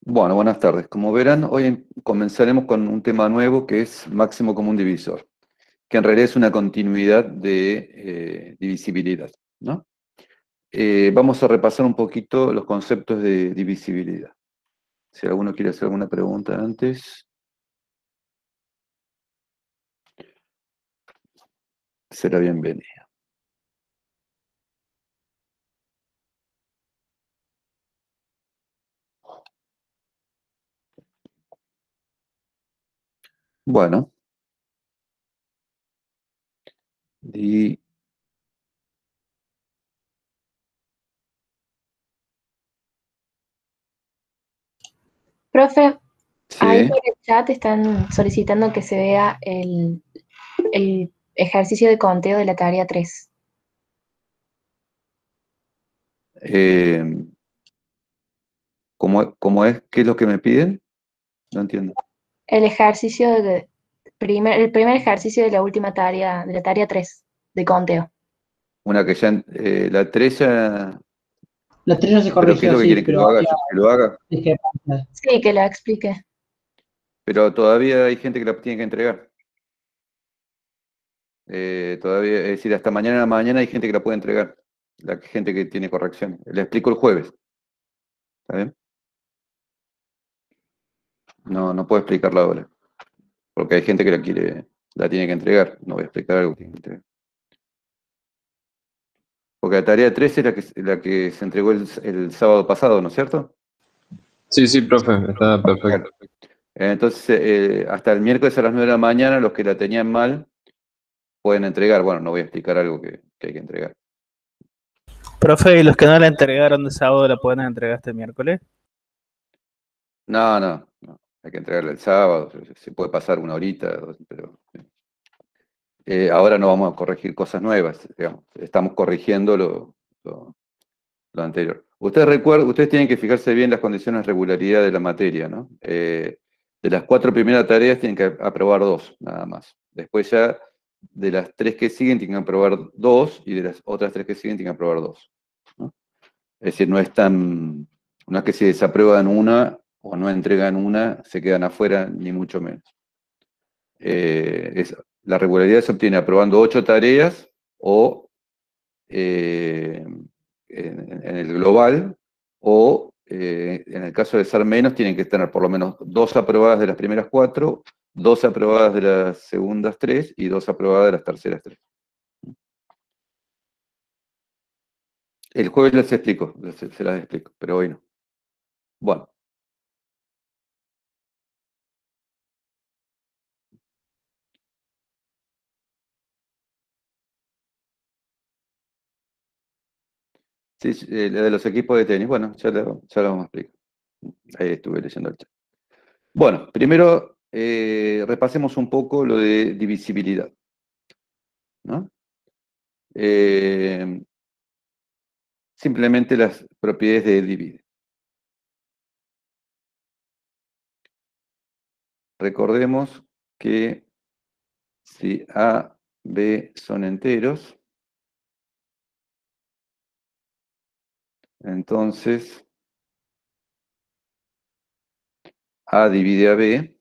Bueno, buenas tardes. Como verán, hoy comenzaremos con un tema nuevo que es máximo común divisor, que en realidad es una continuidad de divisibilidad, ¿no? Vamos a repasar un poquito los conceptos de divisibilidad. Si alguno quiere hacer alguna pregunta antes, será bienvenida. Bueno, y Profe, ahí sí, por el chat están solicitando que se vea el ejercicio de conteo de la tarea 3. eh, ¿cómo es? ¿Qué es lo que me piden? No entiendo. El primer ejercicio de la última tarea, de la tarea 3 de conteo. Una que ya, la 3 ya, La 3 ya se pero ¿qué es corrigió, lo que sí, quieren que pero lo haga? había ¿Yo que lo haga? discrepancias. Sí, que la explique. Pero todavía hay gente que la tiene que entregar. Todavía, es decir, hasta mañana hay gente que la puede entregar. La gente que tiene corrección. Le explico el jueves. ¿Está bien? No, no puedo explicarla ahora. Porque hay gente que la tiene que entregar. No voy a explicar algo que tiene que entregar. Porque la tarea 3 es la que se entregó el sábado pasado, ¿no es cierto? Sí, sí, profe, está perfecto. Claro. Entonces, hasta el miércoles a las 9 de la mañana, los que la tenían mal pueden entregar. Bueno, no voy a explicar algo que hay que entregar. Profe, ¿y los que no la entregaron de sábado la pueden entregar este miércoles? No, no, no. Hay que entregarla el sábado. Se puede pasar una horita, pero ahora no vamos a corregir cosas nuevas, digamos. Estamos corrigiendo lo anterior. Ustedes tienen que fijarse bien las condiciones de regularidad de la materia, ¿no? De las 4 primeras tareas tienen que aprobar 2, nada más. Después ya de las 3 que siguen tienen que aprobar 2 y de las otras 3 que siguen tienen que aprobar 2, ¿no? Es decir, no es que si desaprueban una o no entregan una, se quedan afuera, ni mucho menos. La regularidad se obtiene aprobando 8 tareas o eh, en el global, o en el caso de ser menos, tienen que tener por lo menos 2 aprobadas de las primeras 4, 2 aprobadas de las segundas 3 y 2 aprobadas de las terceras 3. El jueves les explico, se las explico, pero hoy no. Bueno. Sí, la de los equipos de tenis, bueno, ya lo vamos a explicar. Ahí estuve leyendo el chat. Bueno, primero repasemos un poco lo de divisibilidad, ¿no? Eh, Simplemente las propiedades de divide. Recordemos que si A, B son enteros, entonces A divide a B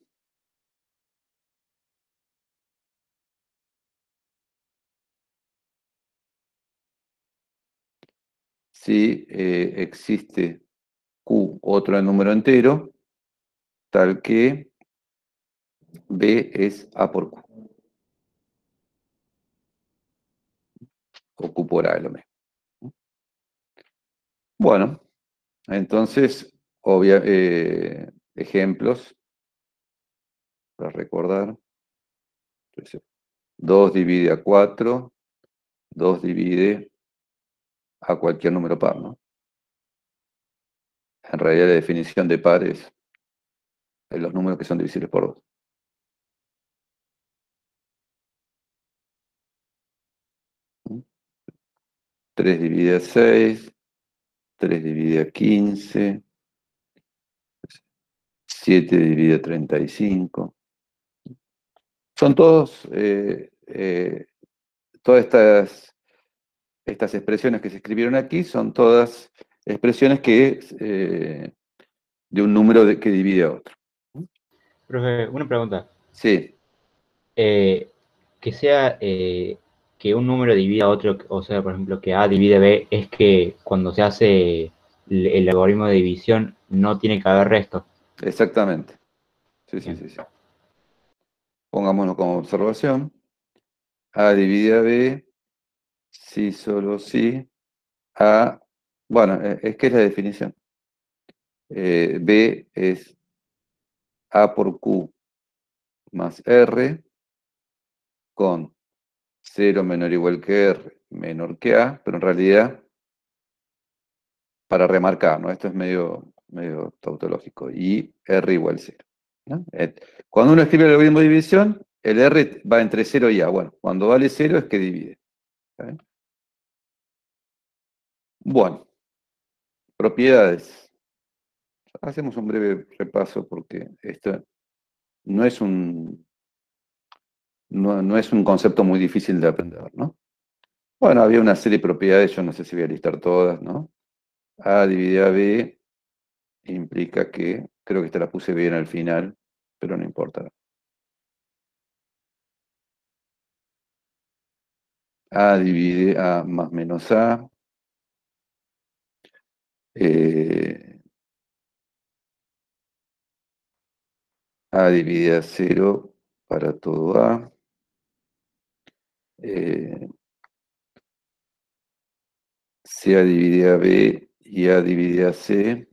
si existe Q, otro número entero, tal que B es A por Q, o Q por A, es lo mismo. Bueno, entonces, ejemplos para recordar. Entonces, 2 divide a 4, 2 divide a cualquier número par, ¿no? En realidad la definición de par es los números que son divisibles por 2. 3 divide a 6, 3 divide a 15, 7 divide a 35. Son todas estas expresiones que se escribieron aquí, son todas expresiones que de un número que divide a otro. Profe, una pregunta. Sí, Que sea que un número divida a otro, o sea, por ejemplo, que A divide B, es que cuando se hace el algoritmo de división no tiene que haber resto. exactamente. Sí, sí, Bien. sí, sí. Pongámoslo como observación. A divide a B, sí, solo sí. A, bueno, es que es la definición. B es A por Q más R con 0 menor o igual que R menor que A, pero en realidad, para remarcar, ¿no? Esto es medio tautológico, y R igual 0. ¿No? Cuando uno escribe el algoritmo de división, el R va entre 0 y A. Bueno, cuando vale 0 es que divide. ¿Está bien? Bueno, propiedades. Hacemos un breve repaso porque esto no es no es un concepto muy difícil de aprender, ¿no? Bueno, había una serie de propiedades, yo no sé si voy a listar todas, ¿no? A dividido a B implica que, creo que esta la puse bien al final, pero no importa. A divide A más menos A. A divide a 0 para todo A. Si A divide a B y A divide a C,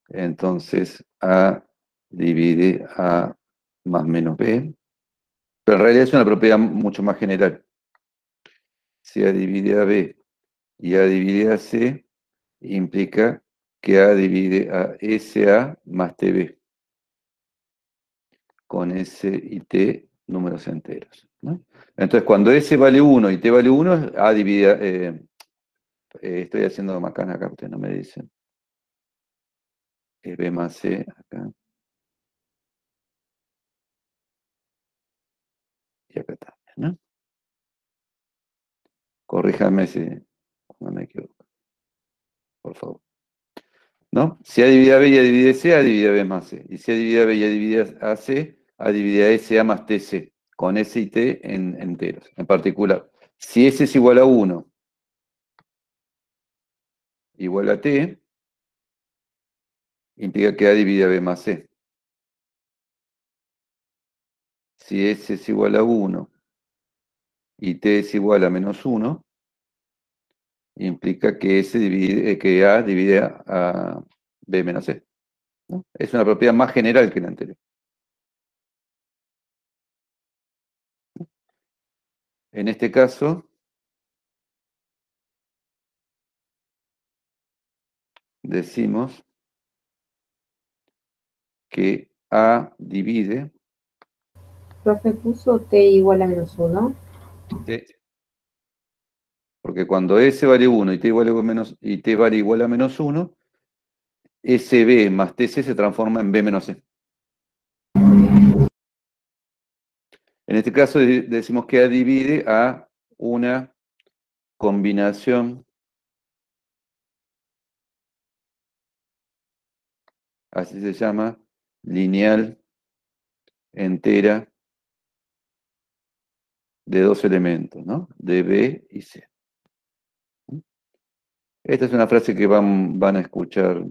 entonces A divide A más menos B. Pero en realidad es una propiedad mucho más general. Si A divide a B y A divide a C, implica que A divide a SA más TB, con S y T números enteros, ¿no? Entonces, cuando S vale 1 y T vale 1, A divide, estoy haciendo macana acá, ustedes no me dicen. Es B más C acá. Y acá también, ¿no? Corríjame si no me equivoco, por favor. ¿No? Si A divide a B y A divide C, A divide a B más C. Y si A divide a B y A divide a C, A divide a SA más TC, con S y T en enteros. En particular, si S es igual a 1 igual a T, implica que A divide a B más C. Si S es igual a 1 y T es igual a menos 1, implica que, que A divide a B menos C, ¿no? Es una propiedad más general que la anterior. En este caso, decimos que A divide, Profe, puso t igual a -1. porque cuando S vale 1 y T vale igual a menos 1, SB más TC se transforma en B menos C. En este caso decimos que A divide a una combinación, así se llama, lineal entera de dos elementos, ¿no? De B y C. Esta es una frase que van a escuchar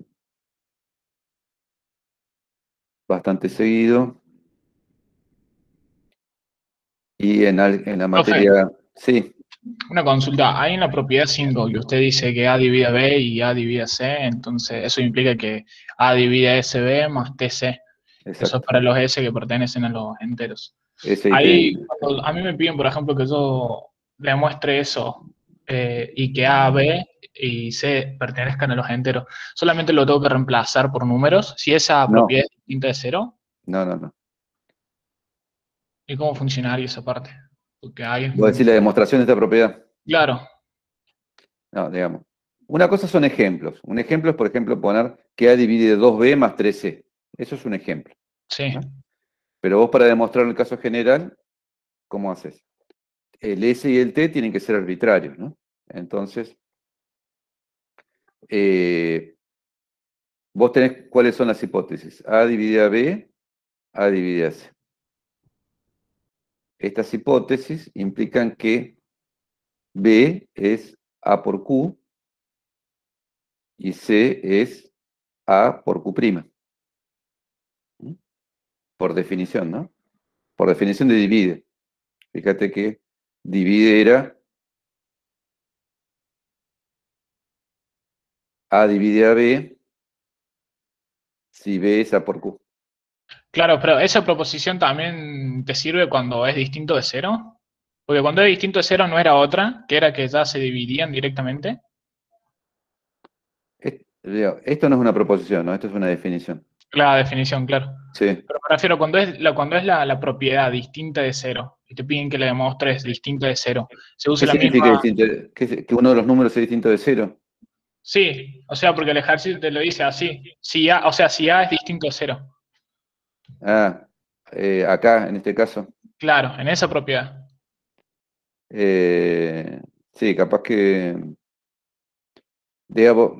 bastante seguido. Y en la materia, sí, Una consulta, hay en la propiedad 5 que usted dice que A divide a B y A divide a C, entonces eso implica que A divide a SB más TC. Eso es exacto. para los S que pertenecen a los enteros. S y T. Ahí, cuando a mí me piden, por ejemplo, que yo le muestre eso y que A, B y C pertenezcan a los enteros, ¿solamente lo tengo que reemplazar por números? Si esa No, propiedad es distinta de 0, no. ¿y cómo funcionaría esa parte? Porque hay... Voy a decir la demostración de esta propiedad. Claro, No, digamos. Una cosa son ejemplos. Un ejemplo es, por ejemplo, poner que A divide 2B más 3C. Eso es un ejemplo, sí. ¿no? Pero vos, para demostrar el caso general, ¿cómo haces? El S y el T tienen que ser arbitrarios, ¿no? Entonces, vos tenés cuáles son las hipótesis. A dividida B, A dividida C. Estas hipótesis implican que B es A por Q y C es A por Q'. Por definición, ¿no? Por definición de divide. Fíjate que divide era A divide a B si B es A por Q. Claro, pero esa proposición también te sirve cuando es distinto de cero. Porque cuando es distinto de cero no era otra, que era que ya se dividían directamente. Esto no es una proposición, ¿no? Esto es una definición. La definición, claro. Sí. Pero me refiero cuando es la propiedad distinta de cero y te piden que le demuestres distinta de cero. Se usa ¿Qué la significa misma. distinto? ¿Que uno de los números es distinto de cero? Sí, o sea, porque el ejercicio te lo dice así. Si A, o sea, si A es distinto de cero. Ah, acá, en este caso. Claro, en esa propiedad. Sí, capaz que, digamos,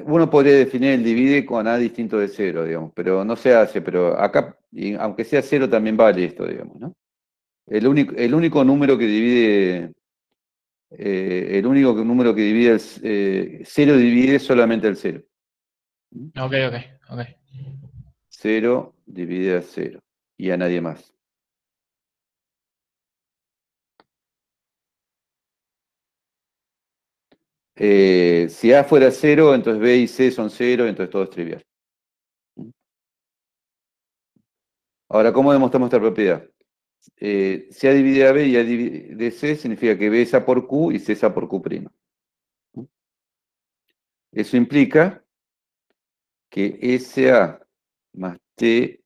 uno podría definir el divide con A distinto de cero, digamos, pero no se hace, pero acá, aunque sea cero, también vale esto, digamos, ¿no? El único número que divide, cero divide solamente el cero. Ok. 0 divide a 0 y a nadie más. Si A fuera 0, entonces B y C son 0, entonces todo es trivial. Ahora, ¿cómo demostramos esta propiedad? Si A divide a B y A divide C, significa que B es A por Q y C es A por Q'. Eso implica que SA más T,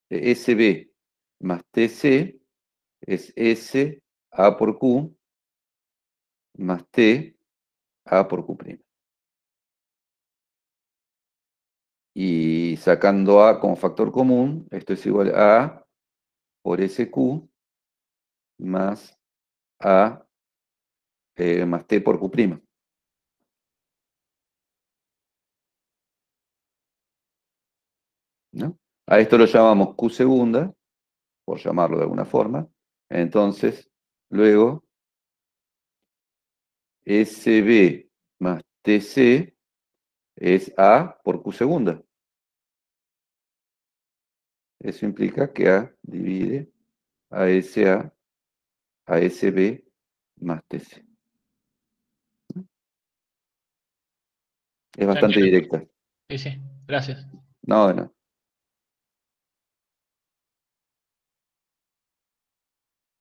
SB más TC es S A por Q más T A por Q'. Y sacando A como factor común, esto es igual a A por SQ más A más T por Q'. ¿No? A esto lo llamamos Q segunda, por llamarlo de alguna forma. Entonces, luego, SB más TC es A por Q segunda. Eso implica que A divide a SA a SB más TC. Es bastante directa. Sí, gracias. No.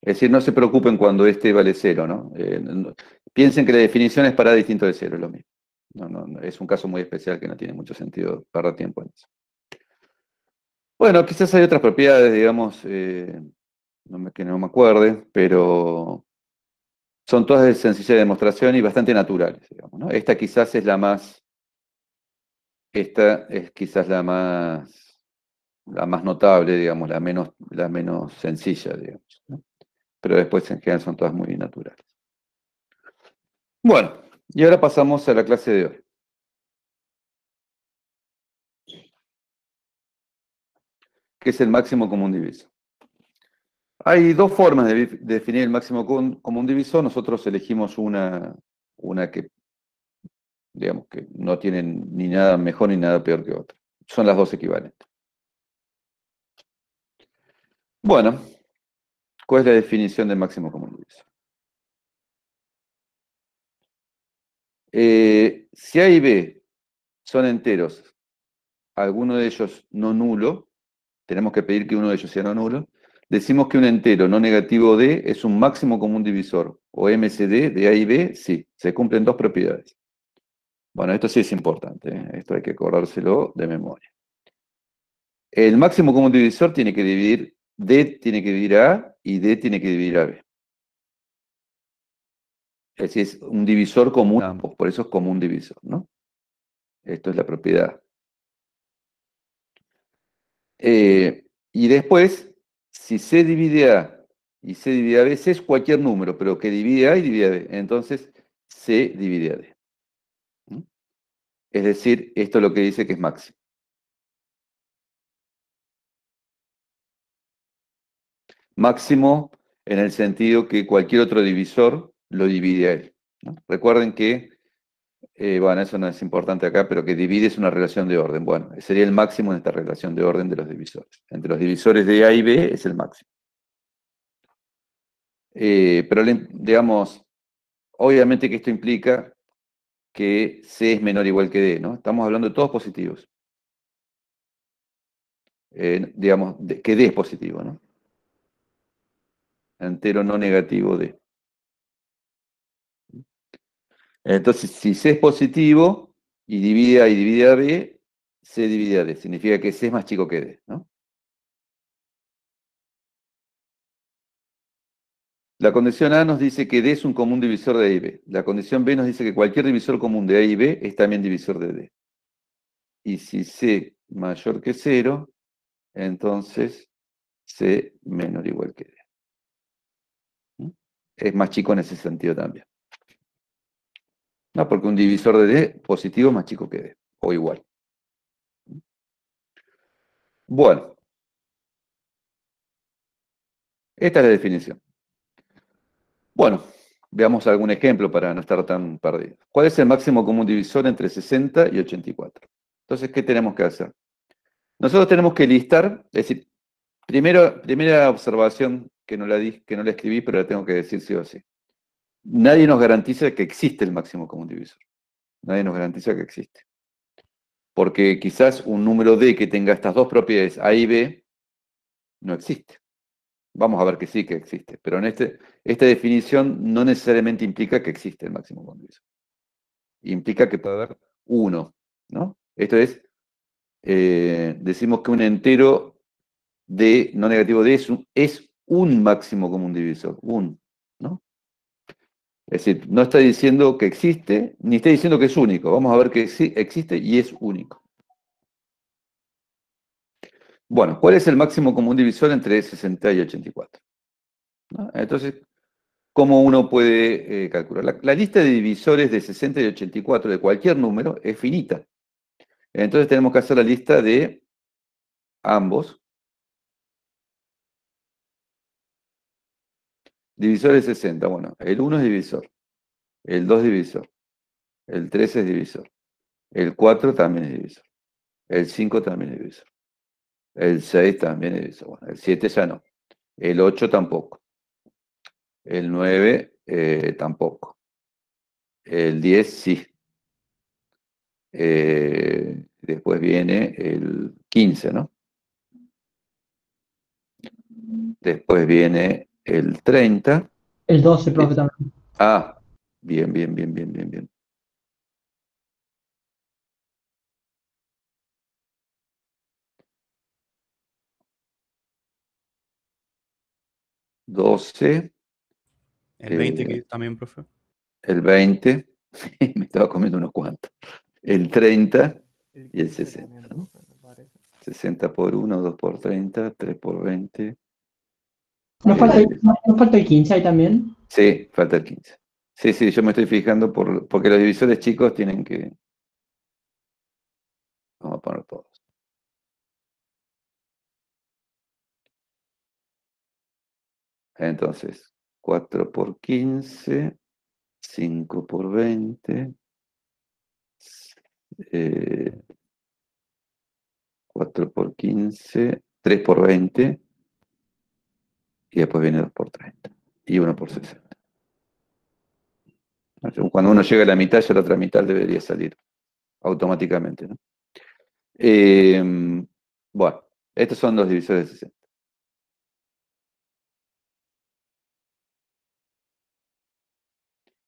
Es decir, no se preocupen cuando este vale 0, ¿no? Piensen que la definición es para distinto de 0, es lo mismo. No, es un caso muy especial que no tiene mucho sentido perder tiempo en eso. Bueno, quizás hay otras propiedades, digamos, que no me acuerde, pero son todas de sencilla demostración y bastante naturales, digamos, ¿no? Esta es quizás la más notable, digamos, la menos sencilla, digamos, ¿no? Pero después en general son todas muy naturales. Bueno, y ahora pasamos a la clase de hoy. ¿Qué es el máximo común divisor? Hay dos formas de definir el máximo común divisor. Nosotros elegimos una que, digamos, que no tiene ni nada mejor ni nada peor que otra. Son las dos equivalentes. Bueno, ¿cuál es la definición del máximo común divisor? Si A y B son enteros, alguno de ellos no nulo, tenemos que pedir que uno de ellos sea no nulo, decimos que un entero no negativo D es un máximo común divisor, o MCD de A y B, sí, se cumplen dos propiedades. Bueno, esto sí es importante, ¿eh? Esto hay que acordárselo de memoria. El máximo común divisor tiene que dividir, D tiene que dividir a A y D tiene que dividir a B. Es decir, es un divisor común a ambos, por eso es común divisor, ¿no? Esto es la propiedad. Y después, si C divide A y C divide a B, C es cualquier número, pero que divide A y divide a B. Entonces, C divide a D. Es decir, esto es lo que dice que es máximo. Máximo en el sentido que cualquier otro divisor lo divide a él, ¿no? Recuerden que, bueno, eso no es importante acá, pero que divide es una relación de orden. Bueno, sería el máximo en esta relación de orden de los divisores. Entre los divisores de A y B es el máximo. Pero, digamos, obviamente que esto implica que C es menor o igual que D, ¿no? Estamos hablando de todos positivos. Digamos, que D es positivo, ¿no? Entero no negativo D. Entonces, si C es positivo y divide A y divide a B, C divide a D. Significa que C es más chico que D, ¿no? La condición A nos dice que D es un común divisor de A y B. La condición B nos dice que cualquier divisor común de A y B es también divisor de D. Y si C mayor que 0, entonces C menor o igual que D. ¿Mm? Es más chico en ese sentido también. No, porque un divisor de D positivo es más chico que D, o igual. Bueno, esta es la definición. Bueno, veamos algún ejemplo para no estar tan perdidos. ¿Cuál es el máximo común divisor entre 60 y 84? Entonces, ¿qué tenemos que hacer? Nosotros tenemos que listar, es decir, primera observación que no la escribí, pero la tengo que decir sí o sí. Nadie nos garantiza que existe el máximo común divisor. Nadie nos garantiza que existe. Porque quizás un número D que tenga estas dos propiedades, A y B, no existe. Vamos a ver que sí que existe, pero en esta definición no necesariamente implica que existe el máximo común divisor. Implica que puede haber uno, ¿no? Esto es, decimos que un entero de no negativo de es un máximo común divisor, ¿no? Es decir, no está diciendo que existe, ni está diciendo que es único. Vamos a ver que sí existe y es único. Bueno, ¿cuál es el máximo común divisor entre 60 y 84? ¿No? Entonces, ¿cómo uno puede calcular? La lista de divisores de 60 y 84 de cualquier número es finita. Entonces tenemos que hacer la lista de ambos. Divisores de 60, bueno, el 1 es divisor, el 2 es divisor, el 3 es divisor, el 4 también es divisor, el 5 también es divisor, el 6 también es divisor, bueno, el 7 ya no, el 8 tampoco, el 9 tampoco, el 10 sí. Después viene el 15, ¿no? Después viene el 30. El 12, profe, también. Ah, bien, bien, bien, bien, bien, bien. ¿12? El 20 que también, profe. El 20, me estaba comiendo unos cuantos. El 30 y el 60, ¿no? 60 por 1, 2 por 30, 3 por 20. ¿No falta el 15 ahí también? Sí, falta el 15. Sí, sí, yo me estoy fijando porque los divisores chicos tienen que... Vamos a poner todos. Entonces, 4 por 15, 5 por 20, 4 por 15, 3 por 20, y después viene 2 por 30, y 1 por 60. Cuando uno llega a la mitad, ya la otra mitad debería salir automáticamente, ¿no? Bueno, estos son los divisores de 60.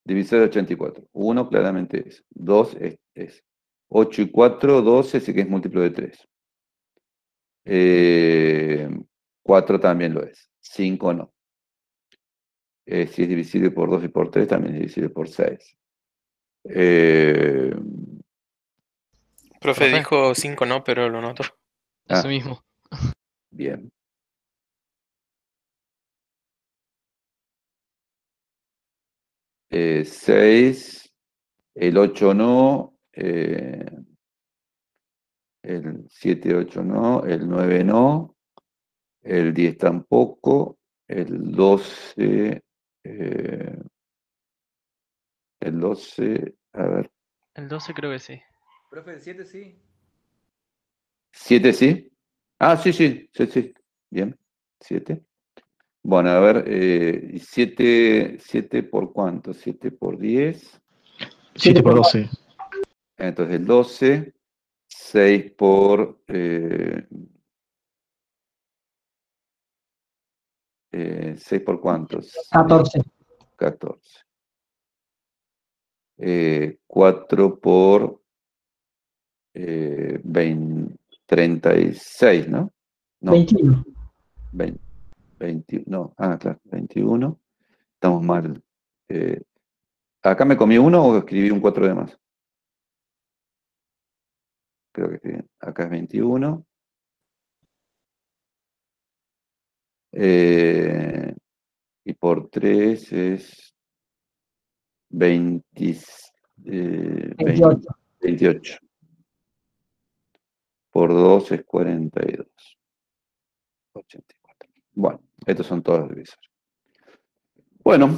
Divisor de 84. 1 claramente es. 2 es. 8 y 4, 12, sí que es múltiplo de 3. 4 también lo es. 5 no. Si es divisible por 2 y por 3, también es divisible por 6. Profe dijo 5 no, pero lo noto. Eso mismo. Bien. Eh, 6, el 8 no, el 7, 8 no, el 9 no, el 10 tampoco, el 12, a ver. El 12 creo que sí. Profe, el 7 sí. 7 sí. Ah, sí, sí, sí, sí. Bien, 7. Bueno, a ver, 7 por cuánto, 7 por 10. 7 por 12. Entonces el 12, 6 por 6 por cuántos. 14. 14. 4 por 36, ¿no? No, 21. 20, no, claro, 21. Estamos mal. ¿Acá me comí uno o escribí un 4 de más? Creo que escribí. Acá es 21. Y por 3 es 28. Por 2 es 42. 84. Bueno, estos son todos los divisores. Bueno,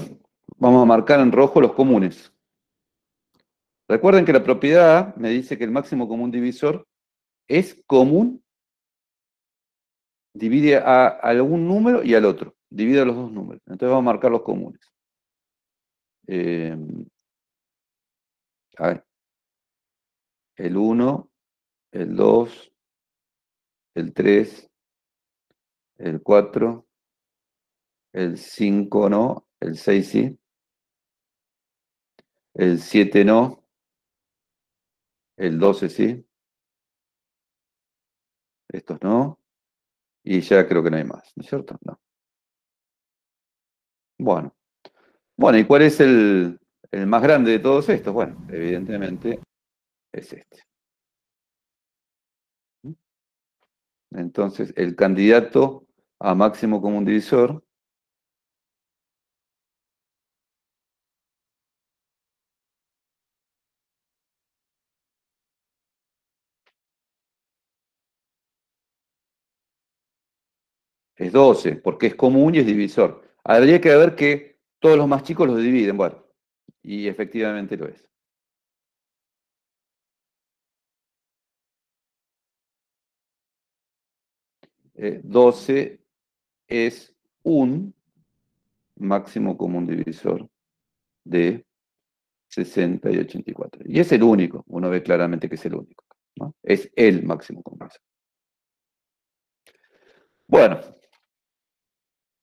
vamos a marcar en rojo los comunes. Recuerden que la propiedad A me dice que el máximo común divisor es común, divide a algún número y al otro. Divide a los dos números. Entonces vamos a marcar los comunes. A ver. El 1, el 2, el 3, el 4, el 5 no, el 6 sí, el 7 no, el 12 sí, estos no, y ya creo que no hay más, ¿no es cierto? No. Bueno. Bueno, ¿y cuál es el más grande de todos estos? Bueno, evidentemente es este. Entonces, el candidato a máximo común divisor es 12, porque es común y es divisor. Habría que ver que todos los más chicos los dividen, bueno, y efectivamente lo es. Eh, 12 es un máximo común divisor de 60 y 84. Y es el único, uno ve claramente que es el único, ¿no? Es el máximo común divisor. Bueno,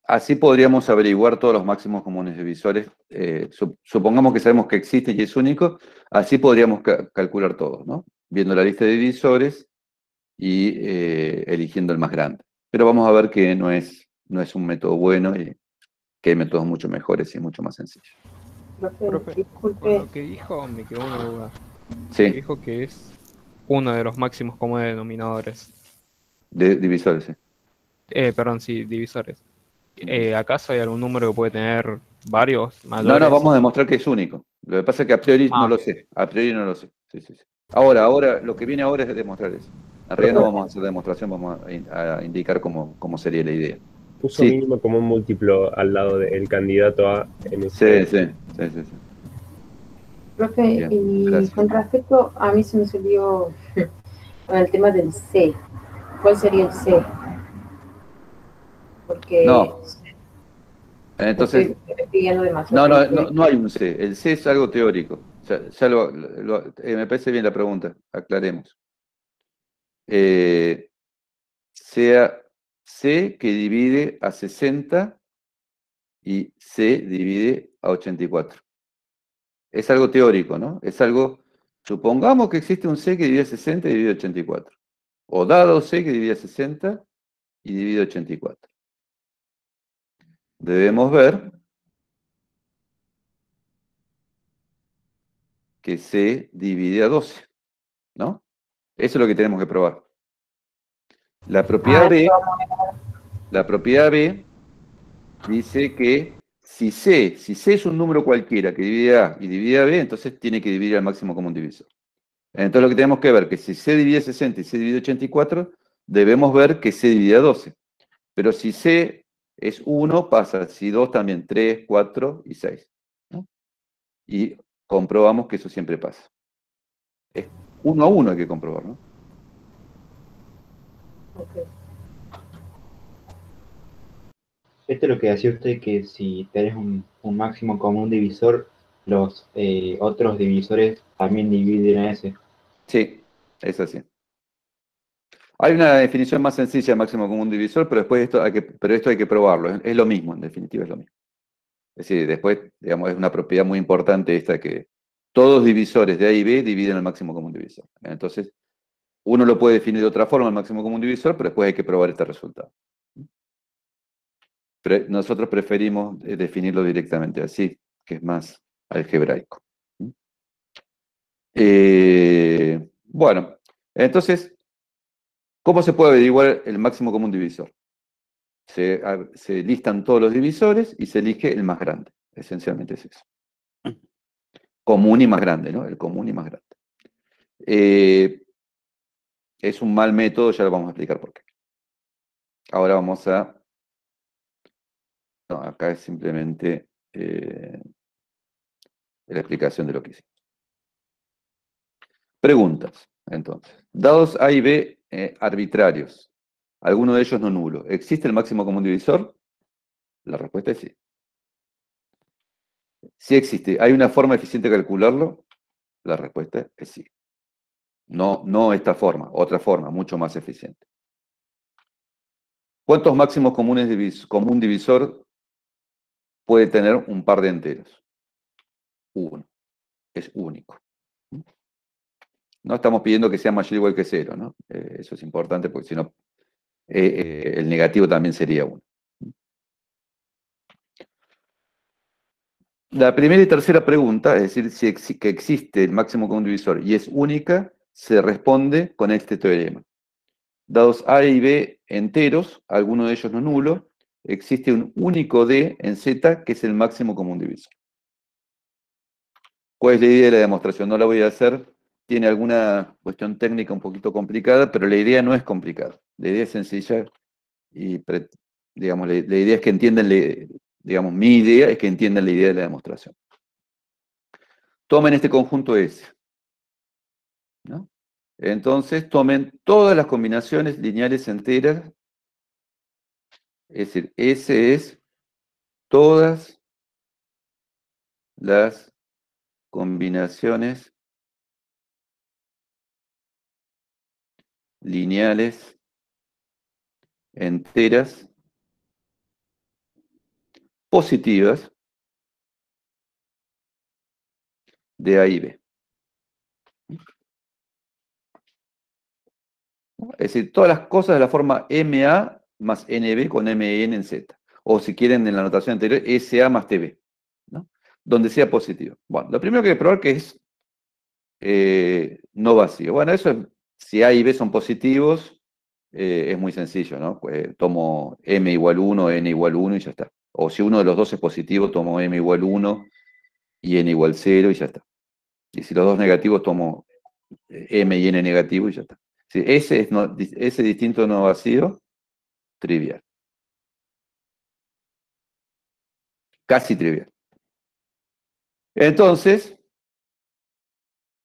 así podríamos averiguar todos los máximos comunes divisores. Supongamos que sabemos que existe y es único, así podríamos calcular todos, ¿no? Viendo la lista de divisores y eligiendo el más grande. Pero vamos a ver que no es un método bueno y que hay métodos mucho mejores y mucho más sencillos. Profe, Con disculpe. lo que dijo, me quedó una duda. Sí. Dijo que es uno de los máximos comunes denominadores. De divisores, sí. Perdón, sí, divisores. ¿Acaso hay algún número que puede tener varios No, mayores? vamos a demostrar que es único. Lo que pasa es que a priori no lo sé. A priori no lo sé. Sí, sí, sí. Ahora, lo que viene ahora es demostrar eso. En realidad no vamos a hacer demostración, vamos a indicar cómo sería la idea. Puso Sí. mínimo como un múltiplo al lado del candidato a MC. Sí. Profe, Bien, y gracias. con respecto, a mí se me salió con el tema del C. ¿Cuál sería el C? Porque No. Entonces, estoy pidiendo demasiado. no hay un C. El C es algo teórico. Ya me parece bien la pregunta. Aclaremos. Sea C que divide a 60 y C divide a 84. Es algo teórico, ¿no? Es algo, supongamos que existe un C que divide a 60 y divide a 84. O dado C que divide a 60 y divide a 84. Debemos ver que C divide a 12, ¿no? Eso es lo que tenemos que probar. La propiedad B dice que si C es un número cualquiera que divide A y divide a B, entonces tiene que dividir al máximo común divisor. Entonces lo que tenemos que ver que si C divide 60 y C divide 84, debemos ver que C divide 12. Pero si C es 1, pasa, si 2 también, 3, 4 y 6. ¿No? Y comprobamos que eso siempre pasa. Es 1 a 1 hay que comprobar, ¿no? Ok. Esto es lo que decía usted, que si tenés un máximo común divisor, los otros divisores también dividen a ese. Sí, es así. Hay una definición más sencilla de máximo común divisor, pero después esto hay que probarlo. Es lo mismo, en definitiva es lo mismo. Es decir, después, digamos, es una propiedad muy importante esta que todos divisores de A y B dividen el máximo común divisor. Entonces, uno lo puede definir de otra forma, el máximo común divisor, pero después hay que probar este resultado. Pero nosotros preferimos definirlo directamente así, que es más algebraico. Bueno, entonces, ¿cómo se puede averiguar el máximo común divisor? Se listan todos los divisores y se elige el más grande. Esencialmente es eso. Común y más grande, ¿no? El común y más grande. Es un mal método, ya lo vamos a explicar por qué. Ahora vamos a... No, acá es simplemente la explicación de lo que hicimos. Preguntas, entonces. Dados A y B arbitrarios, alguno de ellos no nulo, ¿existe el máximo común divisor? La respuesta es sí. Sí existe. ¿Hay una forma eficiente de calcularlo? La respuesta es sí. No esta forma, otra forma, mucho más eficiente. ¿Cuántos máximos común divisor puede tener un par de enteros? Uno. Es único. No estamos pidiendo que sea mayor o igual que 0, ¿no? Eso es importante porque si no, el negativo también sería 1. La primera y tercera pregunta, es decir, si que existe el máximo común divisor y es única, se responde con este teorema. Dados A y B enteros, alguno de ellos no nulo, existe un único D en Z que es el máximo común divisor. ¿Cuál es la idea de la demostración? No la voy a hacer, tiene alguna cuestión técnica un poquito complicada, pero la idea no es complicada. La idea es sencilla y, digamos, la idea es que entiendan, digamos, mi idea es que entiendan la idea de la demostración. Tomen este conjunto S, ¿no? Entonces, tomen todas las combinaciones lineales enteras, es decir, S es todas las combinaciones lineales enteras positivas de A y B. Es decir, todas las cosas de la forma MA más NB con MN en Z. O si quieren en la notación anterior, SA más TB, ¿no? Donde sea positivo. Bueno, lo primero que hay que probar que es no vacío. Bueno, eso es, si A y B son positivos, es muy sencillo, ¿no? Pues, tomo M igual 1, N igual 1 y ya está. O si uno de los dos es positivo, tomo M igual 1 y N igual 0 y ya está. Y si los dos negativos, tomo M y N negativo y ya está. Sí, ese distinto no vacío, trivial. Casi trivial. Entonces,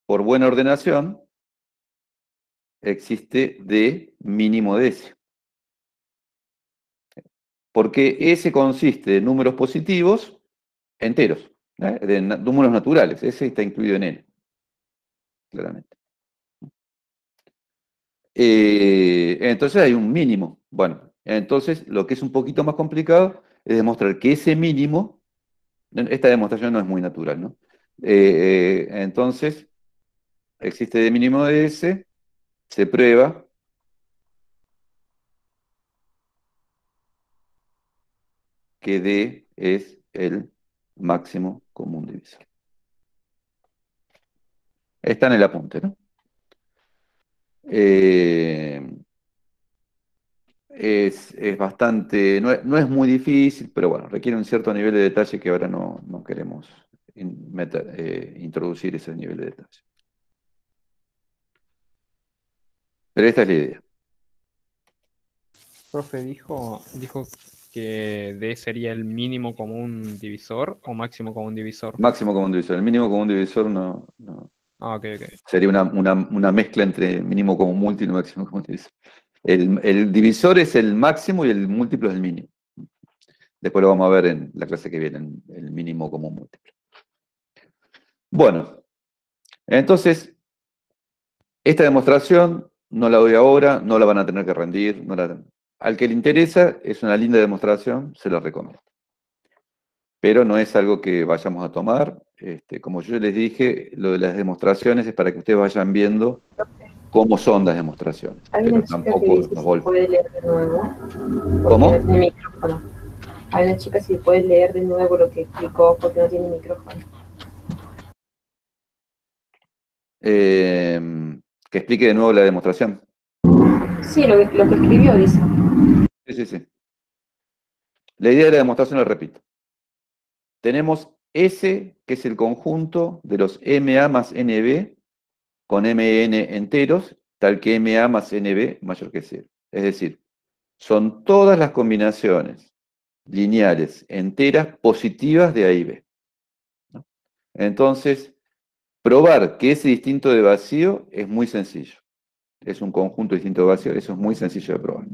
por buena ordenación, existe D mínimo de S. Porque S consiste de números positivos enteros, de números naturales. S está incluido en N, claramente. Entonces hay un mínimo. Bueno, entonces lo que es un poquito más complicado es demostrar que ese mínimo, esta demostración no es muy natural, ¿no? Entonces, existe D mínimo de S, se prueba que D es el máximo común divisor. Está en el apunte, ¿no? Es bastante, no es muy difícil, pero bueno, requiere un cierto nivel de detalle que ahora no queremos introducir ese nivel de detalle. Pero esta es la idea. Profe, dijo que D sería el mínimo común divisor o máximo común divisor. Máximo común divisor. El mínimo común divisor no. Ah, ok. Sería una mezcla entre mínimo común múltiplo y máximo común divisor. El divisor es el máximo y el múltiplo es el mínimo. Después lo vamos a ver en la clase que viene, el mínimo común múltiplo. Bueno, entonces, esta demostración no la doy ahora, no la van a tener que rendir. Al que le interesa, es una linda demostración, se la recomiendo. Pero no es algo que vayamos a tomar. Como yo les dije, lo de las demostraciones es para que ustedes vayan viendo cómo son las demostraciones. Hay Pero una chica tampoco que dice nos si puede leer de nuevo. ¿Cómo? No tiene micrófono. Hay una chica si puede leer de nuevo lo que explicó porque no tiene micrófono. Que explique de nuevo la demostración. Sí, lo que escribió dice. Sí. La idea de la demostración la repito. Tenemos S, que es el conjunto de los MA más NB con MN enteros, tal que MA más NB mayor que 0. Es decir, son todas las combinaciones lineales enteras positivas de A y B. ¿No? Entonces, probar que ese distinto de vacío es muy sencillo. Es un conjunto distinto de vacío, eso es muy sencillo de probar.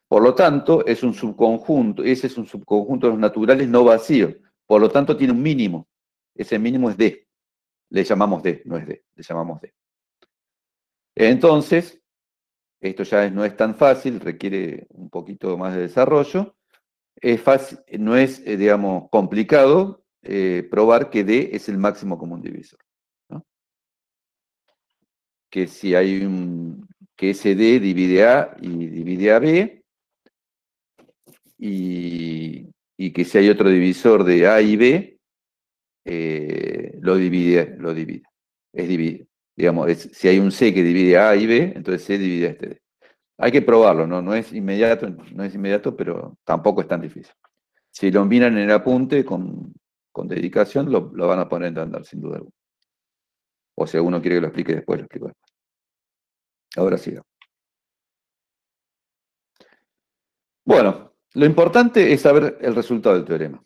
Por lo tanto, es un subconjunto, ese es un subconjunto de los naturales no vacíos. Por lo tanto, tiene un mínimo. Ese mínimo es D. Le llamamos D, no es D, le llamamos D. Entonces, esto ya no es tan fácil, requiere un poquito más de desarrollo. Es fácil, no es, digamos, complicado probar que D es el máximo común divisor, ¿no? Que si hay que ese D divide A y divide a B, y que si hay otro divisor de A y B, lo divide. Es dividir. Digamos, si hay un C que divide A y B, entonces C divide a este D. Hay que probarlo, ¿no? No es inmediato, pero tampoco es tan difícil. Si lo miran en el apunte con dedicación, lo van a poner a entender, sin duda alguna. O si alguno quiere que lo explique después, lo explico después. Ahora sí. Bueno, lo importante es saber el resultado del teorema.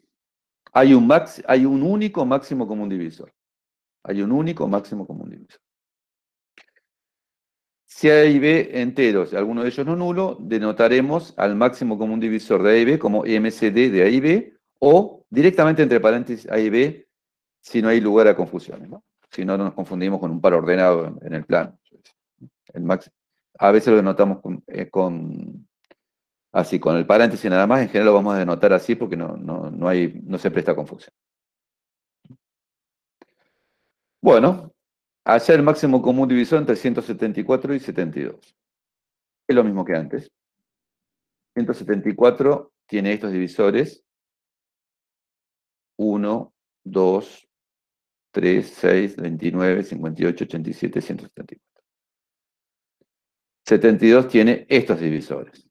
Hay un único máximo común divisor. Hay un único máximo común divisor. Si A y B enteros, alguno de ellos no nulo, denotaremos al máximo común divisor de A y B como MCD de A y B, o directamente entre paréntesis A y B, si no hay lugar a confusiones, ¿no? Si no nos confundimos con un par ordenado en el plano. A veces lo denotamos así, con el paréntesis nada más. En general lo vamos a denotar así porque no se presta confusión. Bueno, hallar el máximo común divisor entre 174 y 72. Es lo mismo que antes. 174 tiene estos divisores: 1, 2, 3, 6, 29, 58, 87, 174. 72 tiene estos divisores,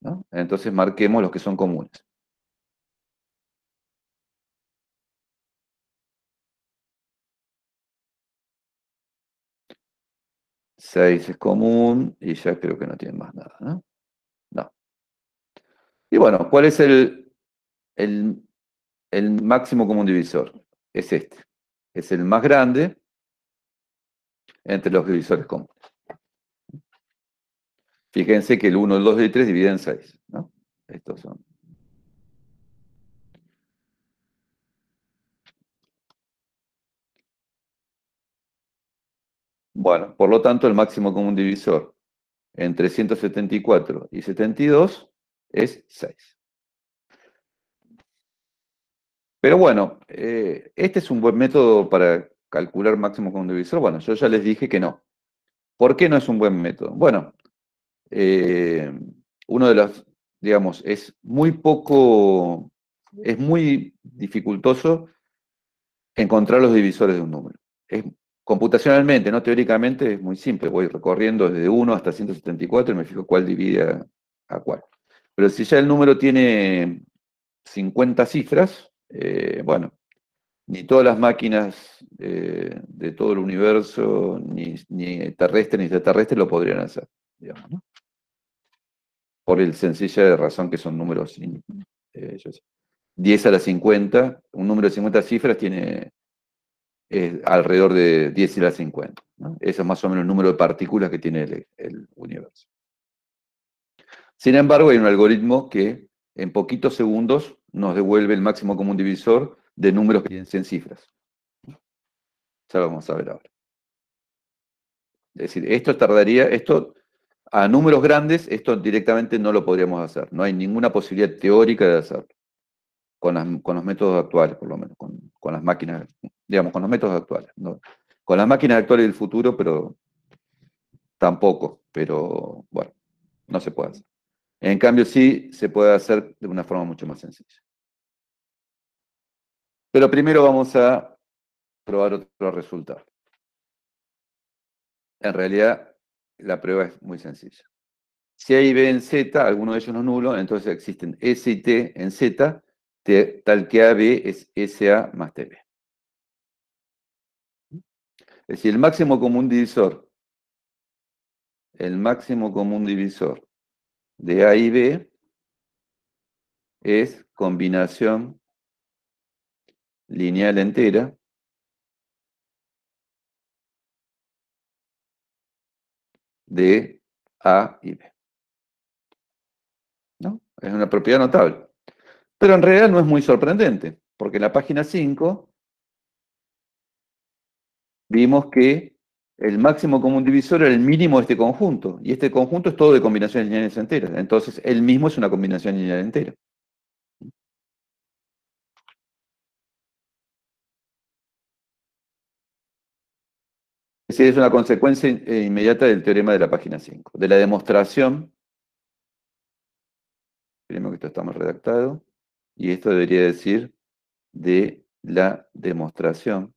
¿no? Entonces marquemos los que son comunes. 6 es común y ya creo que no tiene más nada, ¿no? No. Y bueno, ¿cuál es el máximo común divisor? Es este. Es el más grande entre los divisores comunes. Fíjense que el 1, el 2 y el 3 dividen 6, ¿no? Estos son. Bueno, por lo tanto, el máximo común divisor entre 174 y 72 es 6. Pero bueno, este es un buen método para calcular máximo común divisor. Bueno, yo ya les dije que no. ¿Por qué no es un buen método? Bueno, uno de los, digamos, es muy dificultoso encontrar los divisores de un número. Computacionalmente, no teóricamente, es muy simple. Voy recorriendo desde 1 hasta 174 y me fijo cuál divide a cuál. Pero si ya el número tiene 50 cifras, bueno, ni todas las máquinas de todo el universo, ni terrestres ni extraterrestres lo podrían hacer, digamos, ¿no? Por el sencilla razón que son números, yo sé, 10 a la 50, un número de 50 cifras tiene alrededor de 10 a la 50, ¿no? Ese es más o menos el número de partículas que tiene el universo. Sin embargo, hay un algoritmo que en poquitos segundos nos devuelve el máximo común divisor de números que tienen 100 cifras. Ya lo vamos a ver ahora. Es decir, esto a números grandes, esto directamente no lo podríamos hacer. No hay ninguna posibilidad teórica de hacerlo. Con los métodos actuales, por lo menos, con las máquinas, digamos, con los métodos actuales. ¿No? Con las máquinas actuales del futuro, pero tampoco. Pero bueno, no se puede hacer. En cambio, sí se puede hacer de una forma mucho más sencilla. Pero primero vamos a probar otro resultado. En realidad, la prueba es muy sencilla. Si A y B en Z, alguno de ellos no es nulo, entonces existen S y T en Z, tal que AB es SA más TB. Es decir, el máximo común divisor de A y B es combinación lineal entera de A y B. ¿No? Es una propiedad notable. Pero en realidad no es muy sorprendente, porque en la página 5 vimos que el máximo común divisor era el mínimo de este conjunto, y este conjunto es todo de combinaciones lineales enteras. Entonces, él mismo es una combinación lineal entera. Es decir, es una consecuencia inmediata del teorema de la página 5, de la demostración. Esperemos que esto está mal redactado, y esto debería decir de la demostración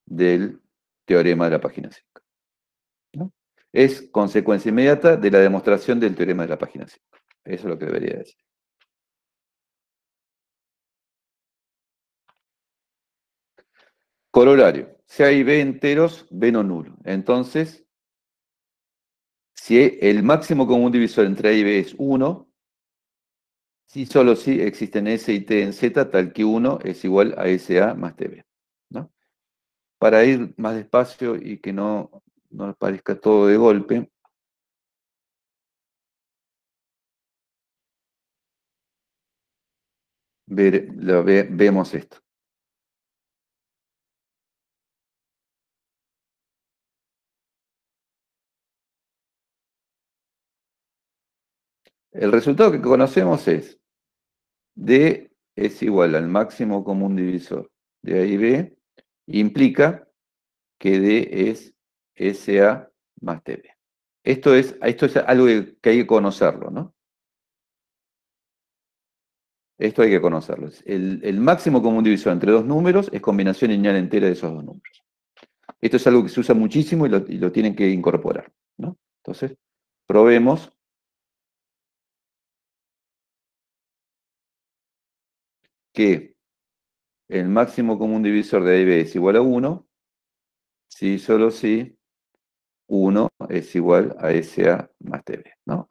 del teorema de la página 5. ¿No? Es consecuencia inmediata de la demostración del teorema de la página 5. Eso es lo que debería decir. Corolario. Si hay B enteros, B no nulo. Entonces, si el máximo común divisor entre A y B es 1, si solo si existen S y T en Z, tal que 1 es igual a SA más TB. ¿No? Para ir más despacio y que no nos parezca todo de golpe, vemos esto. El resultado que conocemos es D es igual al máximo común divisor de A y B, implica que D es SA más TB. Esto es algo que hay que conocerlo, ¿no? Esto hay que conocerlo. El máximo común divisor entre dos números es combinación lineal entera de esos dos números. Esto es algo que se usa muchísimo y lo tienen que incorporar, ¿no? Entonces, probemos que el máximo común divisor de A y B es igual a 1, si solo si 1 es igual a SA más TB, ¿no?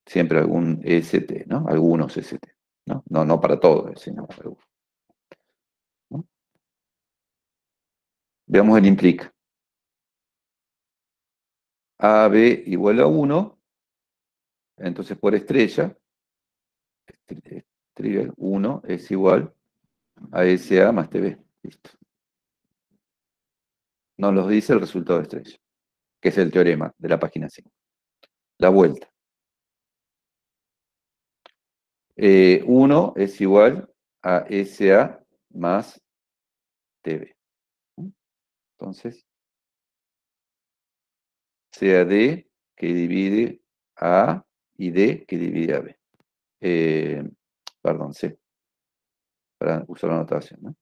Siempre algún ST, ¿no? Algunos ST, ¿no? No para todos, sino para algunos. ¿No? Veamos el implica. AB igual a 1, entonces por estrella, trivial, 1 es igual a SA más TB. Listo. Nos lo dice el resultado de estrella, que es el teorema de la página 5. La vuelta. 1 es igual a SA más TB. Entonces, sea D que divide a A y D que divide a B. Perdón, C. Para usar la notación, ¿no?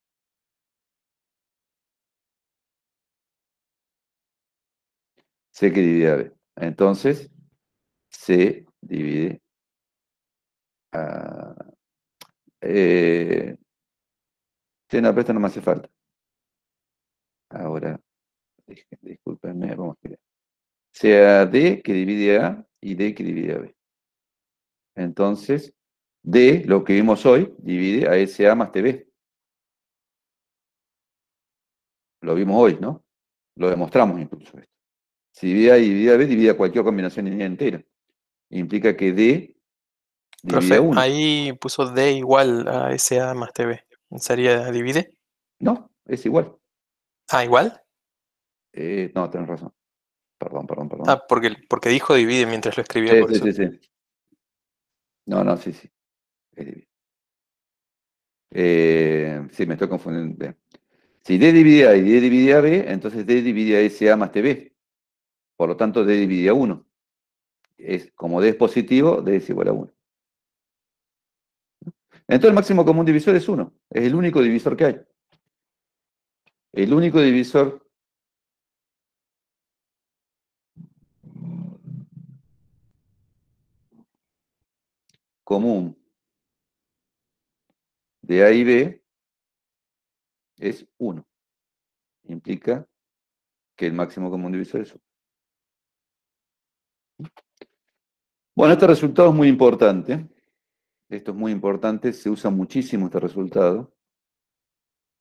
C que divide a B. Entonces, C divide a... sí, no, pero esto no me hace falta. Ahora, discúlpenme, vamos a ver. Sea D que divide A y D que divide a B. Entonces, D, lo que vimos hoy, divide a SA más TB. Lo vimos hoy, ¿no? Lo demostramos incluso esto. Si divide A y divide a B, divide a cualquier combinación lineal entera. Implica que D divide a Profe, 1. ahí puso D igual a SA más TB. ¿Sería divide? No, es igual. Ah, igual. No, tenés razón. Perdón. Ah, porque dijo divide mientras lo escribía, Sí, por eso. sí. No, sí. Es divide. Sí, me estoy confundiendo. Bien. Si D divide A y D divide a B, entonces D divide a SA más TB. Por lo tanto, D divide a 1. Como D es positivo, D es igual a 1. Entonces el máximo común divisor es 1. Es el único divisor que hay. El único divisor común de A y B es 1. Implica que el máximo común divisor es 1. Bueno, este resultado es muy importante. Esto es muy importante, se usa muchísimo este resultado.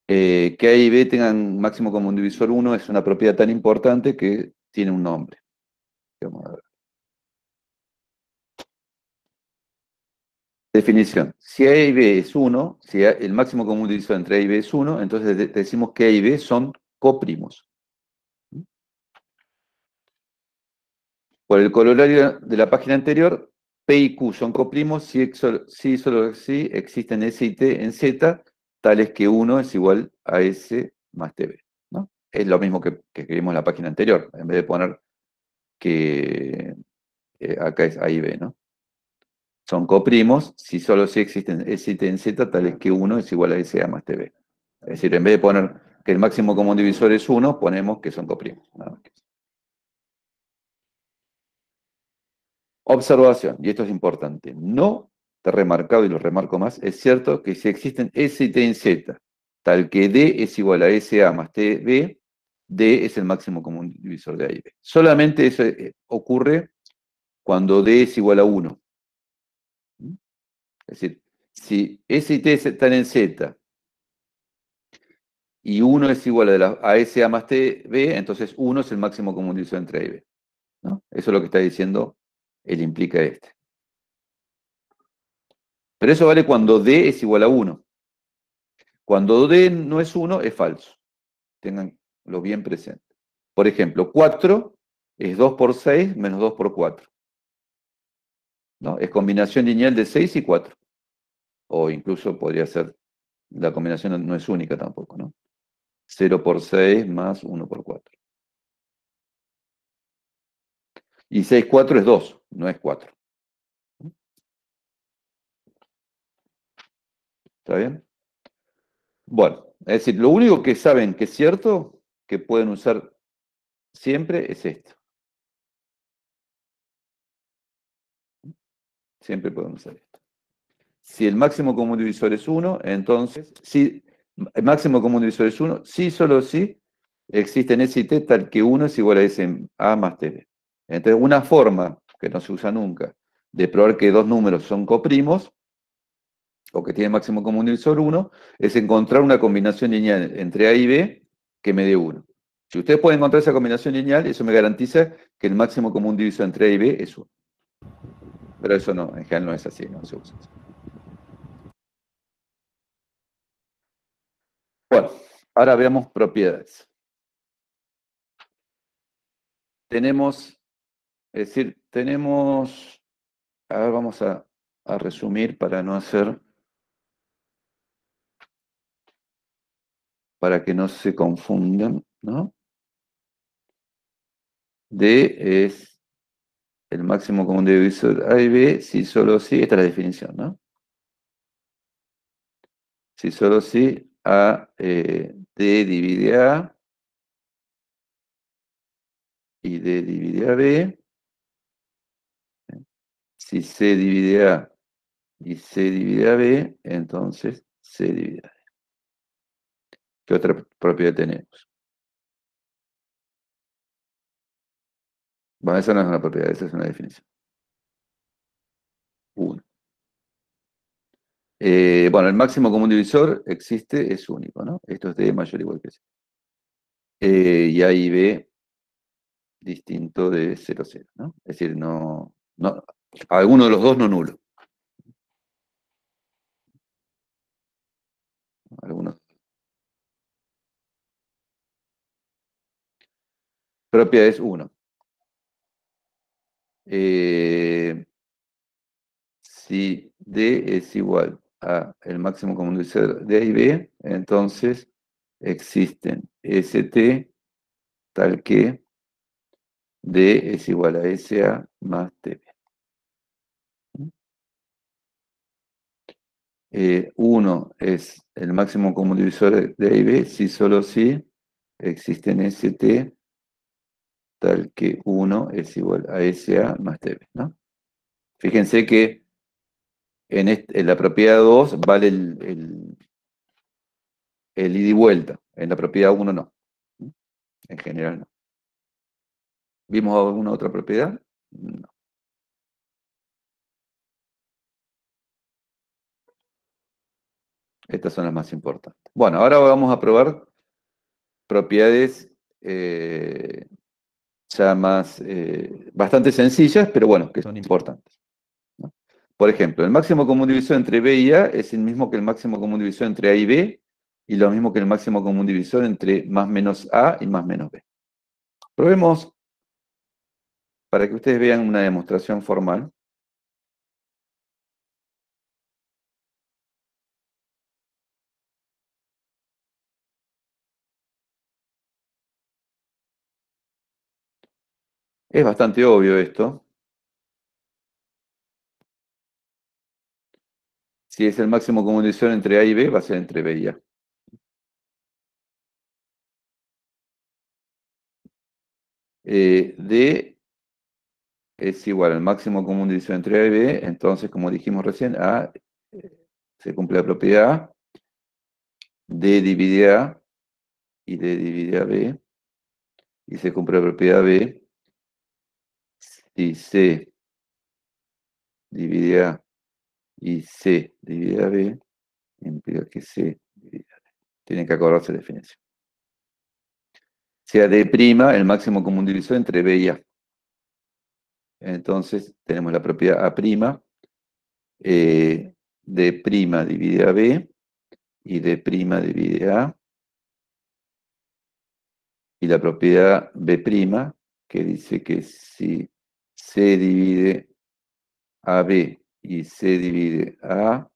Que A y B tengan máximo común divisor 1 es una propiedad tan importante que tiene un nombre. Vamos a ver. Definición. Si A y B es 1, si el máximo común divisor entre A y B es 1, entonces decimos que A y B son coprimos. Por el corolario de la página anterior, P y Q son coprimos si solo si existen S y T en Z, tales que 1 es igual a S más TB, ¿no? Es lo mismo que escribimos en la página anterior, en vez de poner que acá es A y B, ¿no? Son coprimos si solo si existen S y T en Z, tales que 1 es igual a SA más TB. Es decir, en vez de poner que el máximo común divisor es 1, ponemos que son coprimos. Nada más que eso. Observación, y esto es importante, no está remarcado y lo remarco más, es cierto que si existen S y T en Z, tal que D es igual a SA más TB, D es el máximo común divisor de A y B. Solamente eso ocurre cuando D es igual a 1. Es decir, si S y T están en Z y 1 es igual a SA más TB, entonces 1 es el máximo común divisor entre A y B, ¿no? Eso es lo que está diciendo el implica este. Pero eso vale cuando D es igual a 1. Cuando D no es 1, es falso. Ténganlo bien presente. Por ejemplo, 4 es 2 por 6 menos 2 por 4. ¿No? Es combinación lineal de 6 y 4. O incluso podría ser, la combinación no es única tampoco, ¿no? 0 por 6 más 1 por 4. Y 6, 4 es 2, no es 4. ¿Está bien? Bueno, es decir, lo único que saben que es cierto, que pueden usar siempre, es esto. Siempre pueden usar esto. Si el máximo común divisor es 1, entonces, si el máximo común divisor es 1, sí, solo sí, existen S y T tal que 1 es igual a S A más TB. Entonces, una forma, que no se usa nunca, de probar que dos números son coprimos, o que tienen máximo común divisor 1, es encontrar una combinación lineal entre A y B que me dé 1. Si ustedes pueden encontrar esa combinación lineal, eso me garantiza que el máximo común divisor entre A y B es 1. Pero eso no, en general no es así, no se usa así. Bueno, ahora veamos propiedades. Tenemos, es decir, tenemos, a ver, vamos a resumir para no hacer, para que no se confundan, ¿no? D es el máximo común divisor A y B, si solo si, esta es la definición, ¿no? Si solo si A, D divide A y D divide a B, si C divide A y C divide a B, entonces C divide a D. ¿Qué otra propiedad tenemos? Bueno, esa no es una propiedad, esa es una definición. 1. Bueno, el máximo común divisor existe, es único, ¿no? Esto es D mayor o igual que C. Y A y B distinto de 0, 0, ¿no? Es decir, alguno de los dos no nulo. Algunos. Propiedad es 1. Si D es igual a el máximo común divisor de A y B, entonces existen ST tal que D es igual a SA más TB. 1 es el máximo común divisor de A y B si solo si existen ST tal que 1 es igual a SA más TB, ¿no? Fíjense que en la propiedad 2 vale el ida y vuelta, en la propiedad 1 no, en general no. ¿Vimos alguna otra propiedad? No. Estas son las más importantes. Bueno, ahora vamos a probar propiedades ya más, bastante sencillas, pero bueno, que son importantes, ¿no? Por ejemplo, el máximo común divisor entre B y A es el mismo que el máximo común divisor entre A y B, y lo mismo que el máximo común divisor entre más menos A y más menos B. Probemos para que ustedes vean una demostración formal. Es bastante obvio esto. Si es el máximo común divisor entre A y B, va a ser entre B y A. D es igual al máximo común divisor entre A y B, entonces, como dijimos recién, A se cumple la propiedad A, D divide A y D divide a B, y se cumple la propiedad B si C divide A y C divide a B, implica que C divide a B. Tienen que acordarse la definición. Sea D', el máximo común divisor entre B y A. Entonces, tenemos la propiedad A', D' divide a B, y D' divide A, y la propiedad B', que dice que si C divide a B y C divide a A,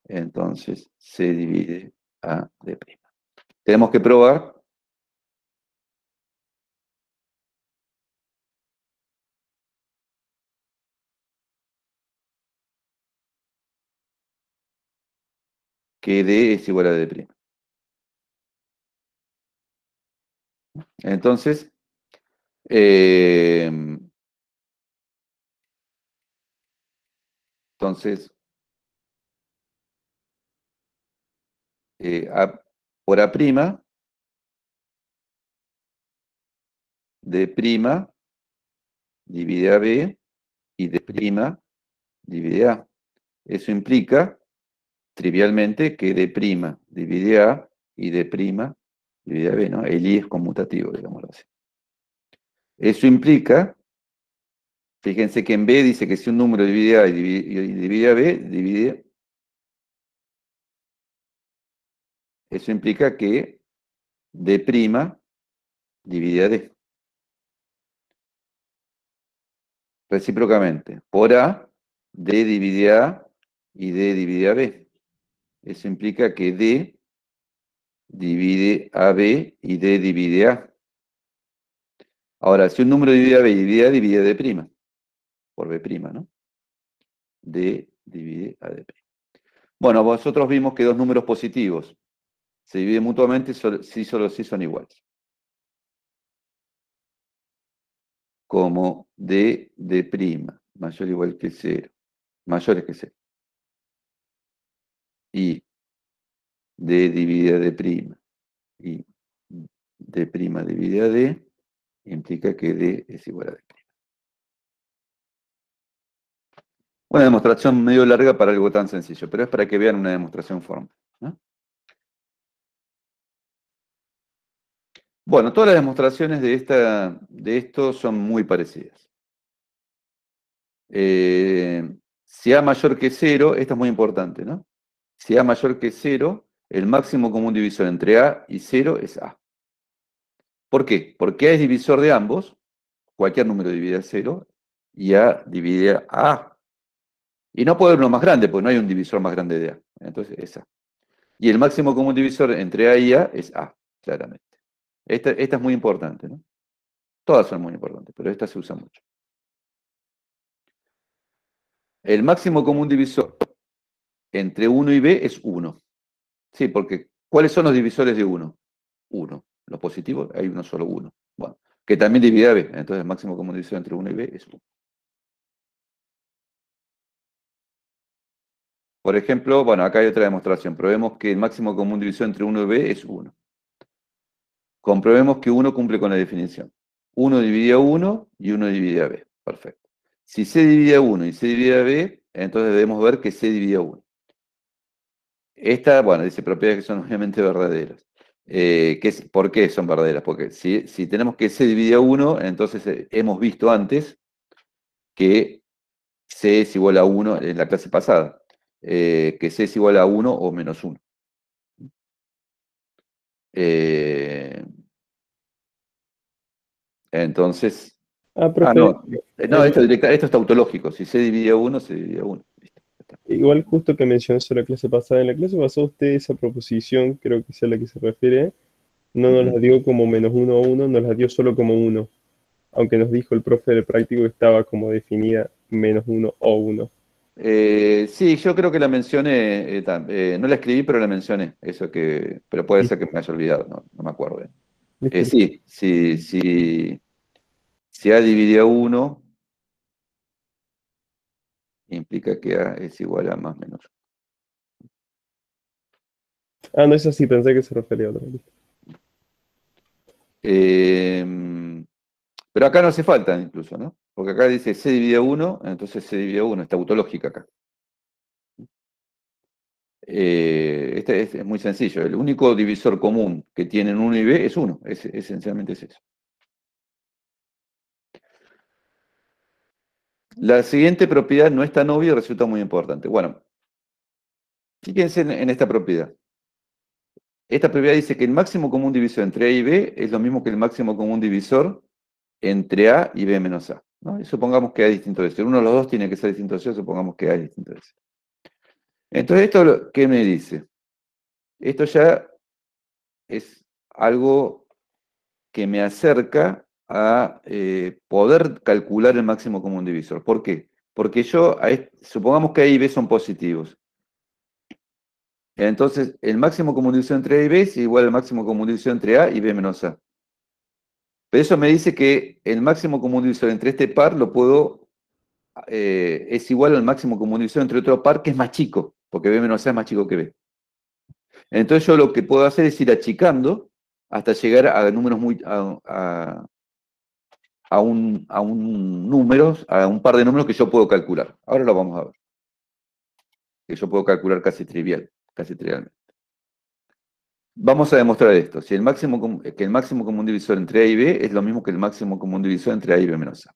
entonces C divide a D'. Tenemos que probar que D es igual a D'. Entonces, por A', D' divide a B y D' divide A. Eso implica, trivialmente, que D' divide A y D' divide a B, ¿no? El I es conmutativo, digámoslo así. Eso implica, fíjense que en B dice que si un número divide A y divide a B, divide. Eso implica que D' divide a D. Recíprocamente, por A, D divide A y D divide a B. Eso implica que D divide a B y D divide A. Ahora, si un número divide a B y divide a, divide a D', por B', ¿no? D divide a D'. Bueno, vosotros vimos que dos números positivos se dividen mutuamente si solo si son iguales. Como D', mayor o igual que 0, mayores que 0. Y D dividida D', y D' dividida D, implica que D es igual a D'. Una demostración medio larga para algo tan sencillo, pero es para que vean una demostración formal, ¿no? Bueno, todas las demostraciones de esto son muy parecidas. Si A mayor que 0, esto es muy importante, ¿no? Si A mayor que 0, el máximo común divisor entre A y 0 es A. ¿Por qué? Porque A es divisor de ambos, cualquier número divide a 0, y A divide a A. Y no puede haber uno más grande, porque no hay un divisor más grande de A. Entonces es A. Y el máximo común divisor entre A y A es A, claramente. Esta es muy importante, ¿no? Todas son muy importantes, pero esta se usa mucho. El máximo común divisor entre 1 y B es 1. Sí, porque ¿cuáles son los divisores de 1? 1. Los positivos, hay uno solo, 1. Bueno, que también divide a B. Entonces el máximo común divisor entre 1 y B es 1. Por ejemplo, bueno, acá hay otra demostración. Probemos que el máximo común divisor entre 1 y B es 1. Comprobemos que 1 cumple con la definición. 1 divide a 1 y 1 divide a B. Perfecto. Si C divide a 1 y C divide a B, entonces debemos ver que C divide a 1. Esta, bueno, dice propiedades que son obviamente verdaderas. ¿Por qué son verdaderas? Porque si tenemos que C divide a 1, entonces hemos visto antes que C es igual a 1 en la clase pasada. Que C es igual a 1 o menos 1. Entonces... profe, no, esto es tautológico. Si C divide a 1, se divide a 1. igual justo que mencionó eso la clase pasada, en la clase pasada usted esa proposición, creo que es a la que se refiere, no nos la dio como menos 1 o 1, nos la dio solo como 1. Aunque nos dijo el profe del práctico que estaba como definida menos 1 o 1. Sí, yo creo que la mencioné, no la escribí, pero la mencioné, pero puede ser que me haya olvidado, no me acuerdo. Si A divide a 1, implica que A es igual a más menos 1. No es así, pensé que se refería a otra. Pero acá no hace falta incluso, ¿no? Porque acá dice C divide a 1, entonces C divide a 1, es tautológica acá. Este es muy sencillo, el único divisor común que tienen 1 y B es 1, esencialmente es eso. La siguiente propiedad no es tan obvia y resulta muy importante. Bueno, fíjense en esta propiedad. Esta propiedad dice que el máximo común divisor entre A y B es lo mismo que el máximo común divisor entre A y B menos A, ¿no? Y supongamos que A es distinto de C. Uno de los dos tiene que ser distinto de C, supongamos que A es distinto de C. Entonces, ¿esto qué me dice? Esto ya es algo que me acerca a poder calcular el máximo común divisor. ¿Por qué? Porque supongamos que A y B son positivos. Entonces, el máximo común divisor entre A y B es igual al máximo común divisor entre A y B menos A. Pero eso me dice que el máximo común divisor entre este par es igual al máximo común divisor entre otro par que es más chico, porque B menos A es más chico que B. Entonces yo lo que puedo hacer es ir achicando hasta llegar a números a un par de números que yo puedo calcular. Ahora lo vamos a ver. Que yo puedo calcular casi trivialmente. Vamos a demostrar esto. Que el máximo común divisor entre A y B es lo mismo que el máximo común divisor entre A y B menos A.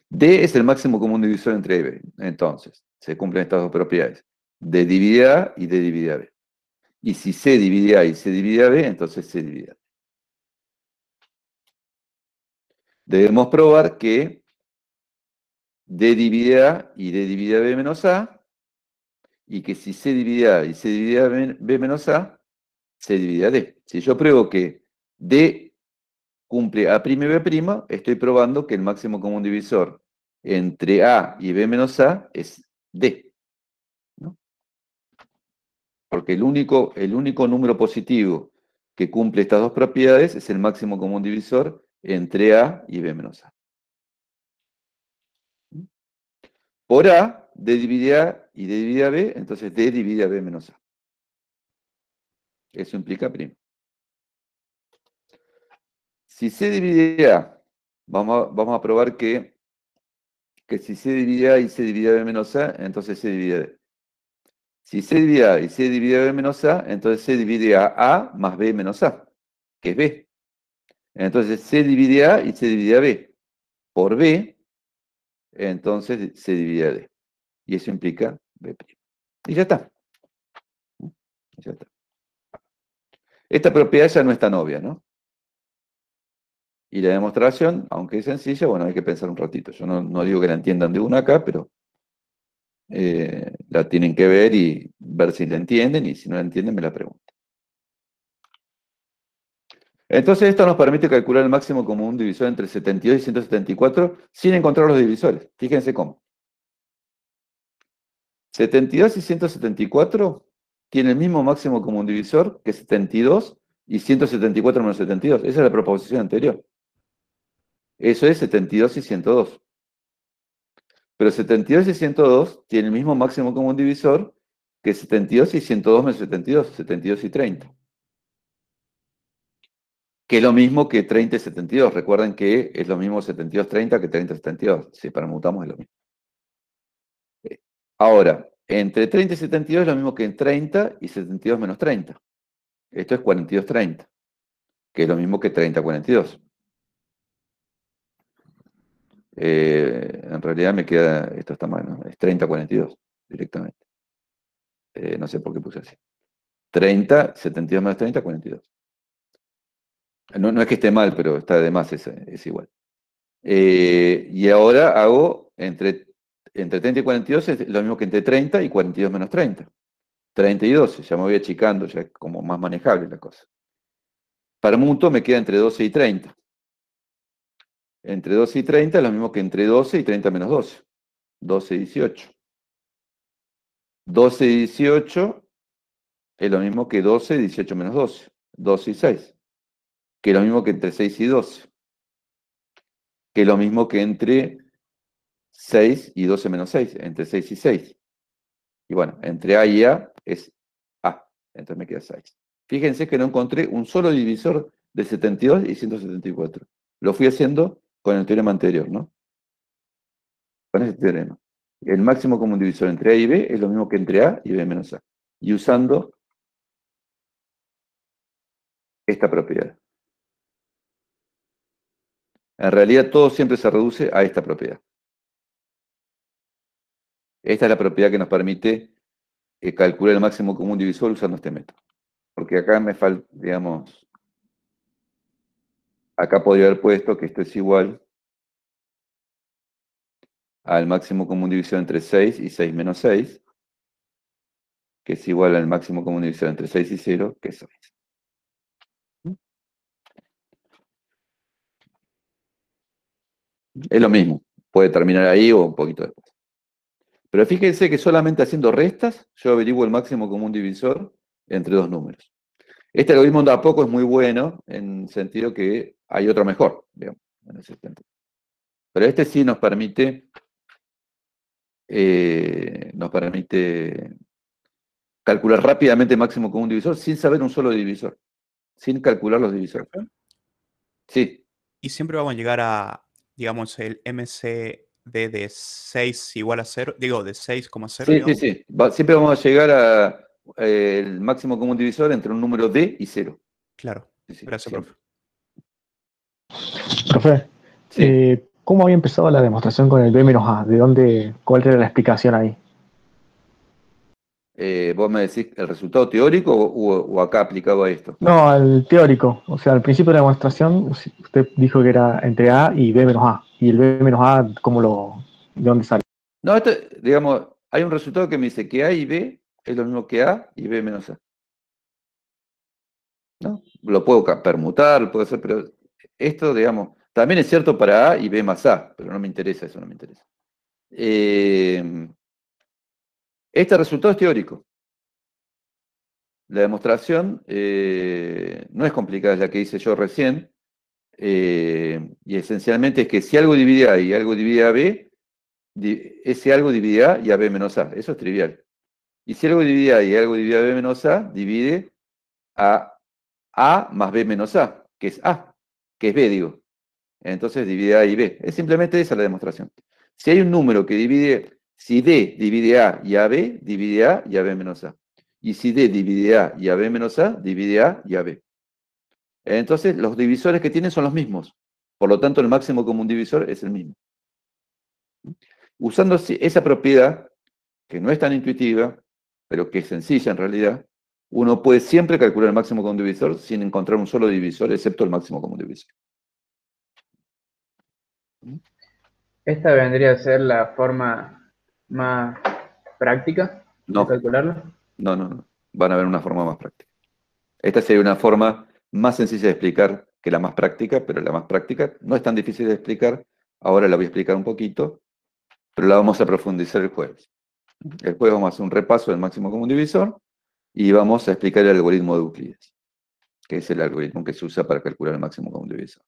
D es el máximo común divisor entre A y B. Entonces, se cumplen estas dos propiedades. D divide A y D divide a B. Y si C divide A y C divide a B, entonces C divide a D. Debemos probar que D divide A y D divide a B menos A, y que si C divide A y C divide a B menos A, C divide a D. Si yo pruebo que D cumple A' y B', estoy probando que el máximo común divisor entre A y B menos A es D, ¿no? Porque el único número positivo que cumple estas dos propiedades es el máximo común divisor entre A y B menos A. por A, D divide A y D divide a B, entonces D divide a B menos A. Eso implica prima. Si C divide A, vamos a probar que si C divide A y C divide a B menos A, entonces C divide a D. Si C divide A y C divide a B menos A, entonces C divide a más B menos A, que es B. Entonces C divide A y C divide a B por B, entonces C divide a D. Y eso implica B'. Y ya está. Ya está. Esta propiedad ya no es tan obvia, ¿no? Y la demostración, aunque es sencilla, bueno, hay que pensar un ratito. Yo no digo que la entiendan de una acá, pero la tienen que ver y ver si la entienden, y si no la entienden, me la preguntan. Entonces esto nos permite calcular el máximo común divisor entre 72 y 174 sin encontrar los divisores. Fíjense cómo. 72 y 174 tienen el mismo máximo común divisor que 72 y 174 menos 72. Esa es la proposición anterior. Eso es 72 y 102. Pero 72 y 102 tienen el mismo máximo común divisor que 72 y 102 menos 72, 72 y 30. Que es lo mismo que 30 y 72. Recuerden que es lo mismo 72-30 que 30-72. Si permutamos es lo mismo. Ahora, entre 30 y 72 es lo mismo que en 30 y 72 menos 30. Esto es 42-30, que es lo mismo que 30-42. En realidad me queda, esto está mal, ¿no? Es 30-42 directamente. No sé por qué puse así. 30, 72 menos 30, 42. No es que esté mal, pero está de más, es igual. Y ahora hago entre 30 y 42 es lo mismo que entre 30 y 42 menos 30. 30 y 12, ya me voy achicando, ya es como más manejable la cosa. Permuto me queda entre 12 y 30. Entre 12 y 30 es lo mismo que entre 12 y 30 menos 12. 12 y 18. 12 y 18 es lo mismo que 12 y 18 menos 12. 12 y 6. Que es lo mismo que entre 6 y 12. Que es lo mismo que entre 6 y 12 menos 6. Entre 6 y 6. Y bueno, entre A y A es A. Entonces me queda 6. Fíjense que no encontré un solo divisor de 72 y 174. Lo fui haciendo con el teorema anterior, ¿no? Con ese teorema. El máximo común divisor entre A y B es lo mismo que entre A y B menos A. Y usando esta propiedad. En realidad todo siempre se reduce a esta propiedad. Esta es la propiedad que nos permite calcular el máximo común divisor usando este método. Porque acá me falta, digamos, acá podría haber puesto que esto es igual al máximo común divisor entre 6 y 6 menos 6, que es igual al máximo común divisor entre 6 y 0, que es 6. Es lo mismo, puede terminar ahí o un poquito después. Pero fíjense que solamente haciendo restas, yo averiguo el máximo común divisor entre dos números. Este algoritmo tampoco es muy bueno, en el sentido que hay otro mejor, digamos, en ese sentido. Pero este sí nos permite calcular rápidamente el máximo común divisor sin saber un solo divisor, sin calcular los divisores. Sí. Y siempre vamos a llegar a, digamos, el MCD de 6 igual a 0, digo, de 6,0. Sí, digamos. sí. Siempre vamos a llegar a el máximo común divisor entre un número D y 0. Claro. Sí, Gracias, siempre. profe. Profe, ¿cómo había empezado la demostración con el B menos A? ¿Cuál era la explicación ahí? ¿Vos me decís el resultado teórico o acá aplicado a esto? No, al teórico. O sea, al principio de la demostración usted dijo que era entre A y B menos A. Y el B menos A, ¿de dónde sale? No, esto, digamos, hay un resultado que me dice que A y B es lo mismo que A y B menos A. ¿No? Lo puedo permutar, puedo hacer, pero esto, digamos, también es cierto para A y B más A, pero no me interesa, eso no me interesa. Este resultado es teórico. La demostración no es complicada, es la que hice yo recién, y esencialmente es que si algo divide A y algo divide a B, ese algo divide A y AB menos A. Eso es trivial. Y si algo divide A y algo divide AB menos A, divide A más B menos A, que es A, que es B, digo. Entonces divide A y B. Es simplemente esa la demostración. Si hay un número que divide, si D divide A y AB, divide A y AB menos A. Y si D divide A y AB menos A, divide A y AB. Entonces los divisores que tienen son los mismos. Por lo tanto, el máximo común divisor es el mismo. Usando esa propiedad, que no es tan intuitiva, pero que es sencilla en realidad, uno puede siempre calcular el máximo común divisor sin encontrar un solo divisor, excepto el máximo común divisor. ¿Esta vendría a ser la forma más práctica No. de calcularlo? No. Van a ver una forma más práctica. Esta sería una forma más sencilla de explicar que la más práctica, pero la más práctica no es tan difícil de explicar. Ahora la voy a explicar un poquito, pero la vamos a profundizar el jueves. El jueves vamos a hacer un repaso del máximo común divisor y vamos a explicar el algoritmo de Euclides, que es el algoritmo que se usa para calcular el máximo común divisor,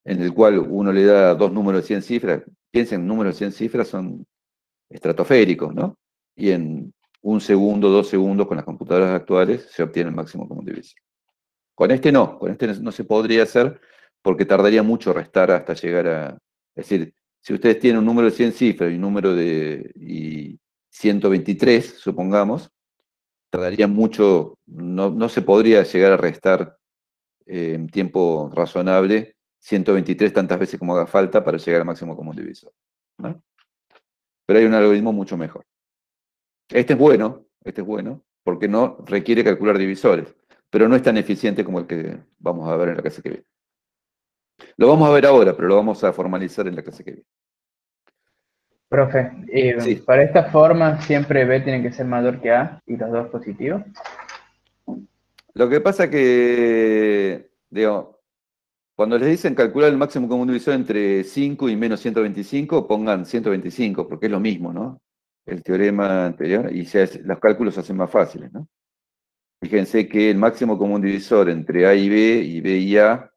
en el cual uno le da dos números de 100 cifras. Piensen, números de 100 cifras son estratosféricos, ¿no? Y en 1 segundo, 2 segundos, con las computadoras actuales, se obtiene el máximo común divisor. Con este no se podría hacer porque tardaría mucho restar hasta llegar a... Es decir, si ustedes tienen un número de 100 cifras y un número de 123, supongamos, tardaría mucho, no se podría llegar a restar en tiempo razonable 123 tantas veces como haga falta para llegar al máximo común divisor, ¿no? Pero hay un algoritmo mucho mejor. Este es bueno, porque no requiere calcular divisores, pero no es tan eficiente como el que vamos a ver en la clase que viene. Lo vamos a ver ahora, pero lo vamos a formalizar en la clase que viene. Profe, Sí. para esta forma siempre B tiene que ser mayor que A y los dos positivos. Lo que pasa que, digamos, cuando les dicen calcular el máximo común divisor entre 5 y menos 125, pongan 125, porque es lo mismo, ¿no? El teorema anterior, y los cálculos se hacen más fáciles, ¿no? Fíjense que el máximo común divisor entre A y B y A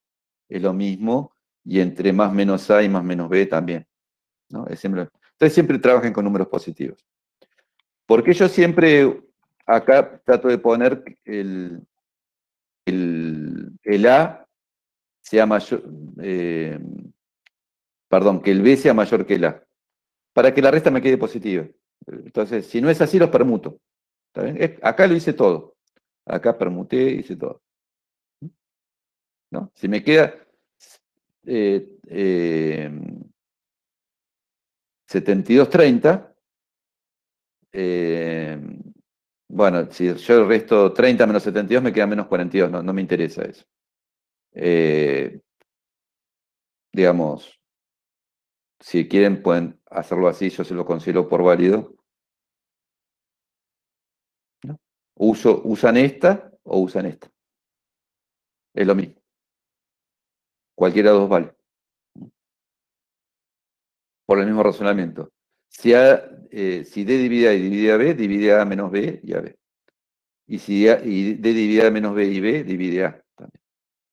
es lo mismo, y entre más menos A y más menos B también, ¿no? Entonces siempre trabajen con números positivos. Porque yo siempre acá trato de poner el A sea mayor, que el B sea mayor que el A, para que la resta me quede positiva. Entonces, si no es así, los permuto. ¿Está bien? Acá lo hice todo. Acá permuté, hice todo. ¿No? Si me queda 72-30, bueno, si yo resto 30 menos 72, me queda menos 42, no me interesa eso. Digamos, si quieren pueden hacerlo así, yo se lo considero por válido. ¿No? ¿Usan esta o usan esta? Es lo mismo. Cualquiera de dos vale. Por el mismo razonamiento. Si D divide A y divide a B, divide A menos B y a B. Y si D divide A menos B y B, divide A también.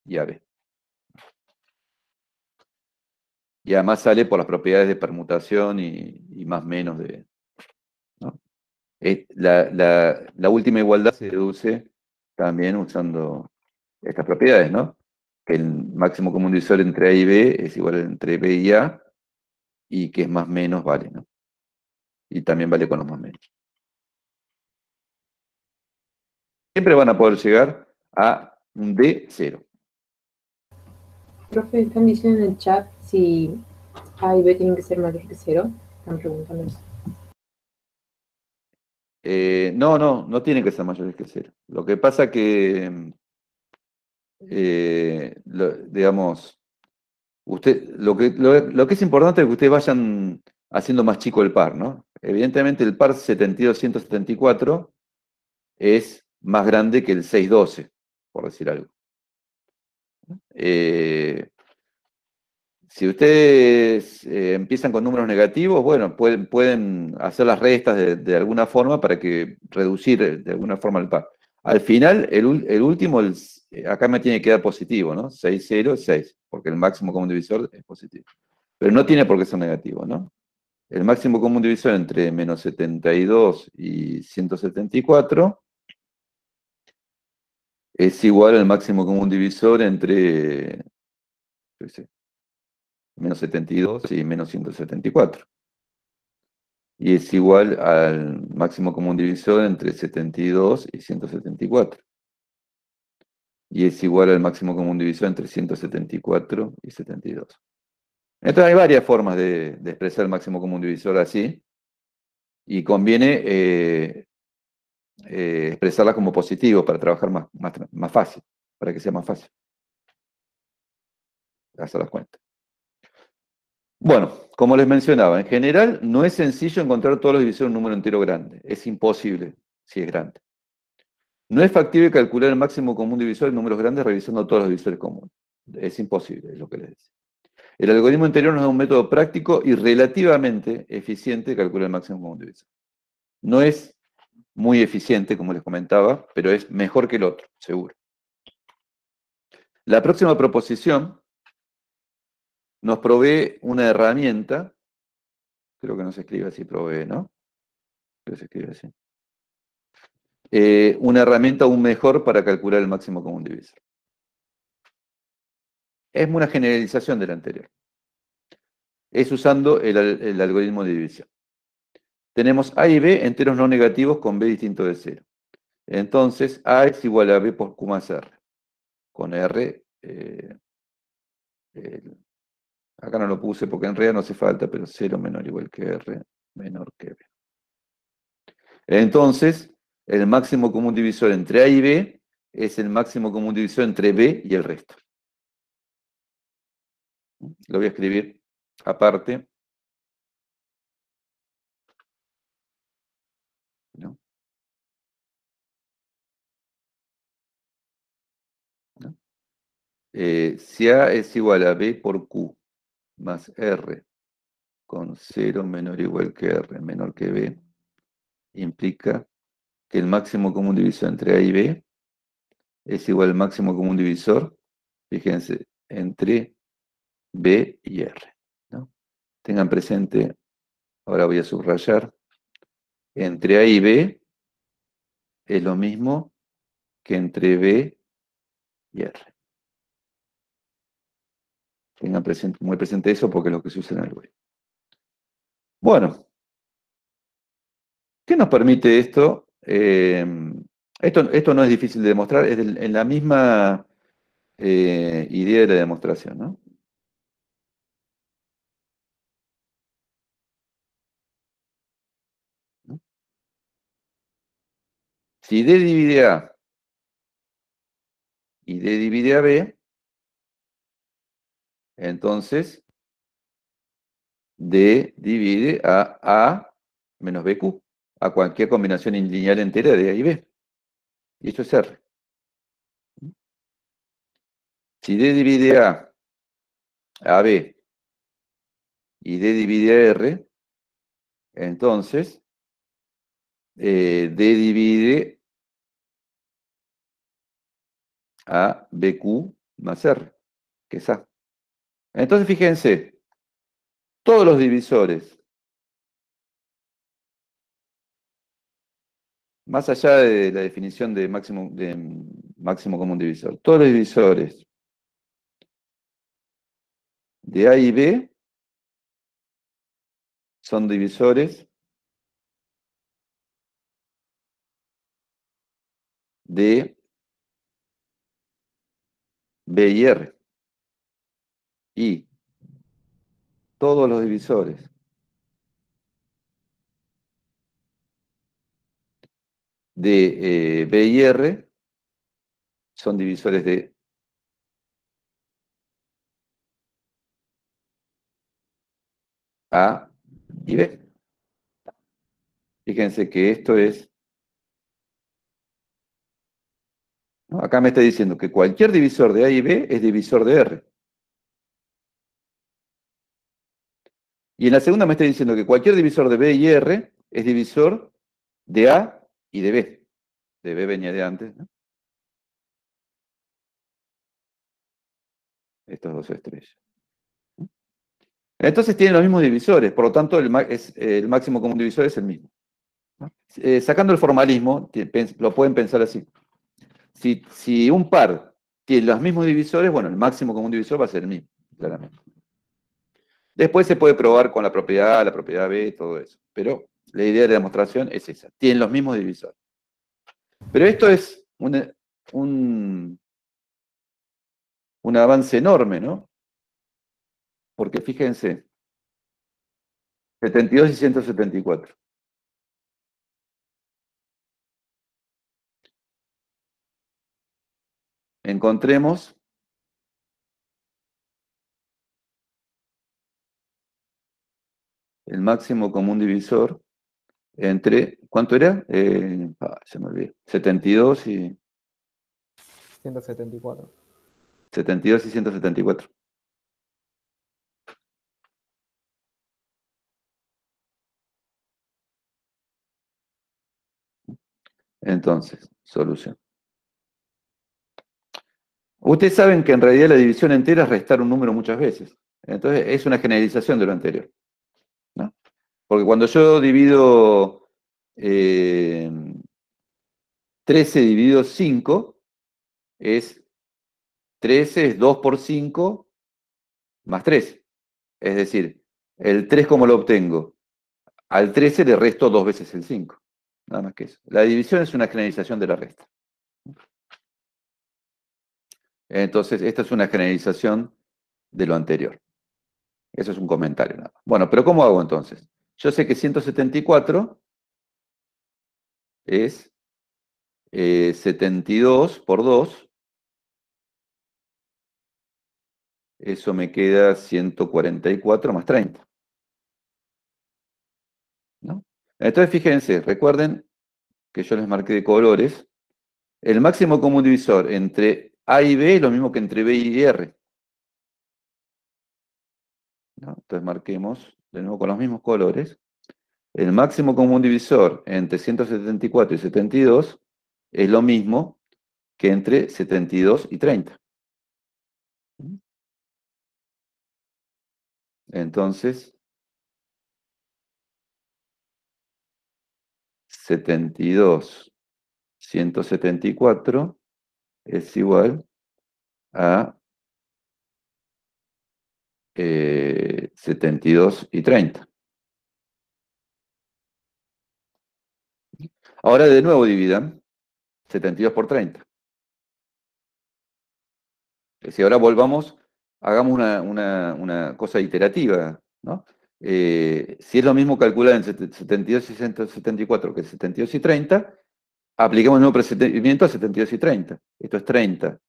Y a B. Y además sale por las propiedades de permutación y más menos de... ¿no? La última igualdad se deduce también usando estas propiedades, ¿no? Que el máximo común divisor entre A y B es igual entre B y A, y que es más menos vale, ¿no? Y también vale con los más menos. Siempre van a poder llegar a un D0. Profe, están diciendo en el chat si A y B tienen que ser mayor que 0. Están preguntando eso. No tienen que ser mayores que 0. Lo que pasa que, digamos, lo que es importante es que ustedes vayan haciendo más chico el par, ¿no? Evidentemente el par 72-174 es más grande que el 612, por decir algo. Si ustedes empiezan con números negativos, bueno, pueden hacer las restas de alguna forma para que reducir de alguna forma el par. Al final, el último, acá me tiene que dar positivo, ¿no? 6, 0, 6, porque el máximo común divisor es positivo. Pero no tiene por qué ser negativo, ¿no? el máximo común divisor entre menos 72 y 174 es igual al máximo común divisor entre, yo qué sé, menos 72 y menos 174. Y es igual al máximo común divisor entre 72 y 174. Y es igual al máximo común divisor entre 174 y 72. Entonces hay varias formas de expresar el máximo común divisor así, y conviene expresarlas como positivo para trabajar más fácil, para que sea más fácil hacer las cuentas. Bueno, como les mencionaba, en general no es sencillo encontrar todos los divisores de un número entero grande. Es imposible si es grande. No es factible calcular el máximo común divisor en números grandes revisando todos los divisores comunes. Es imposible, es lo que les decía. El algoritmo anterior nos da un método práctico y relativamente eficiente de calcular el máximo común divisor. No es muy eficiente, como les comentaba, pero es mejor que el otro, seguro. La próxima proposición nos provee una herramienta, creo que no se escribe así, provee, ¿no? Creo que se escribe así. Una herramienta aún mejor para calcular el máximo común divisor. Es una generalización de la anterior. Es usando el algoritmo de división. Tenemos A y B enteros no negativos con B distinto de 0. Entonces, A es igual a B por Q más R. Con R, acá no lo puse porque en realidad no hace falta, pero 0 menor o igual que R menor que B. Entonces, el máximo común divisor entre A y B es el máximo común divisor entre B y el resto. Lo voy a escribir aparte. ¿No? ¿No? Si A es igual a B por Q más R con 0 menor o igual que R menor que B, implica que el máximo común divisor entre A y B es igual al máximo común divisor, fíjense, entre B y R. ¿No? Tengan presente, ahora voy a subrayar, entre A y B es lo mismo que entre B y R. Tengan muy presente eso porque es lo que se usa en el algoritmo. Bueno, ¿qué nos permite esto? Esto no es difícil de demostrar, es en la misma idea de la demostración, ¿no? Si D divide A y D divide a B, entonces D divide a A menos BQ, a cualquier combinación lineal entera de A y B. Y esto es R. Si D divide a B y D divide a R, entonces D divide a BQ más R, que es A. Entonces fíjense, todos los divisores, más allá de la definición de máximo común divisor, todos los divisores de A y B son divisores de B y R. Y todos los divisores de B y R son divisores de A y B. Fíjense que esto es, ¿no? Acá me está diciendo que cualquier divisor de A y B es divisor de R. Y en la segunda me está diciendo que cualquier divisor de B y R es divisor de A y de B. De B venía de antes, ¿no? Estos dos estrellas. Entonces tienen los mismos divisores, por lo tanto el máximo común divisor es el mismo, ¿no? Sacando el formalismo, lo pueden pensar así. Si un par tiene los mismos divisores, bueno, el máximo común divisor va a ser el mismo, claramente. Después se puede probar con la propiedad A, la propiedad B, todo eso. Pero la idea de la demostración es esa. Tienen los mismos divisores. Pero esto es un avance enorme, ¿no? Porque fíjense, 72 y 174. Encontremos el máximo común divisor entre, ¿cuánto era? Se me olvidó. 72 y 174. 72 y 174. Entonces, solución. Ustedes saben que en realidad la división entera es restar un número muchas veces. Entonces, es una generalización de lo anterior, ¿no? Porque cuando yo divido 13 dividido 5, 13 es 2 por 5 más 13. Es decir, el 3, ¿cómo lo obtengo? Al 13 le resto 2 veces el 5. Nada más que eso. La división es una generalización de la resta. Entonces, esta es una generalización de lo anterior. Eso es un comentario nada más. Bueno, pero ¿cómo hago entonces? Yo sé que 174 es 72 por 2. Eso me queda 144 más 30. ¿No? Entonces, fíjense, recuerden que yo les marqué de colores. El máximo común divisor entre A y B es lo mismo que entre B y R. ¿No? Entonces marquemos de nuevo con los mismos colores. El máximo común divisor entre 174 y 72 es lo mismo que entre 72 y 30. Entonces, 72, 174 es igual a 72 y 30. Ahora de nuevo dividan 72 por 30. Si ahora volvamos, hagamos una cosa iterativa, ¿no? Si es lo mismo calcular en 72 y 174 que 72 y 30, apliquemos el nuevo procedimiento a 72 y 30. Esto es 30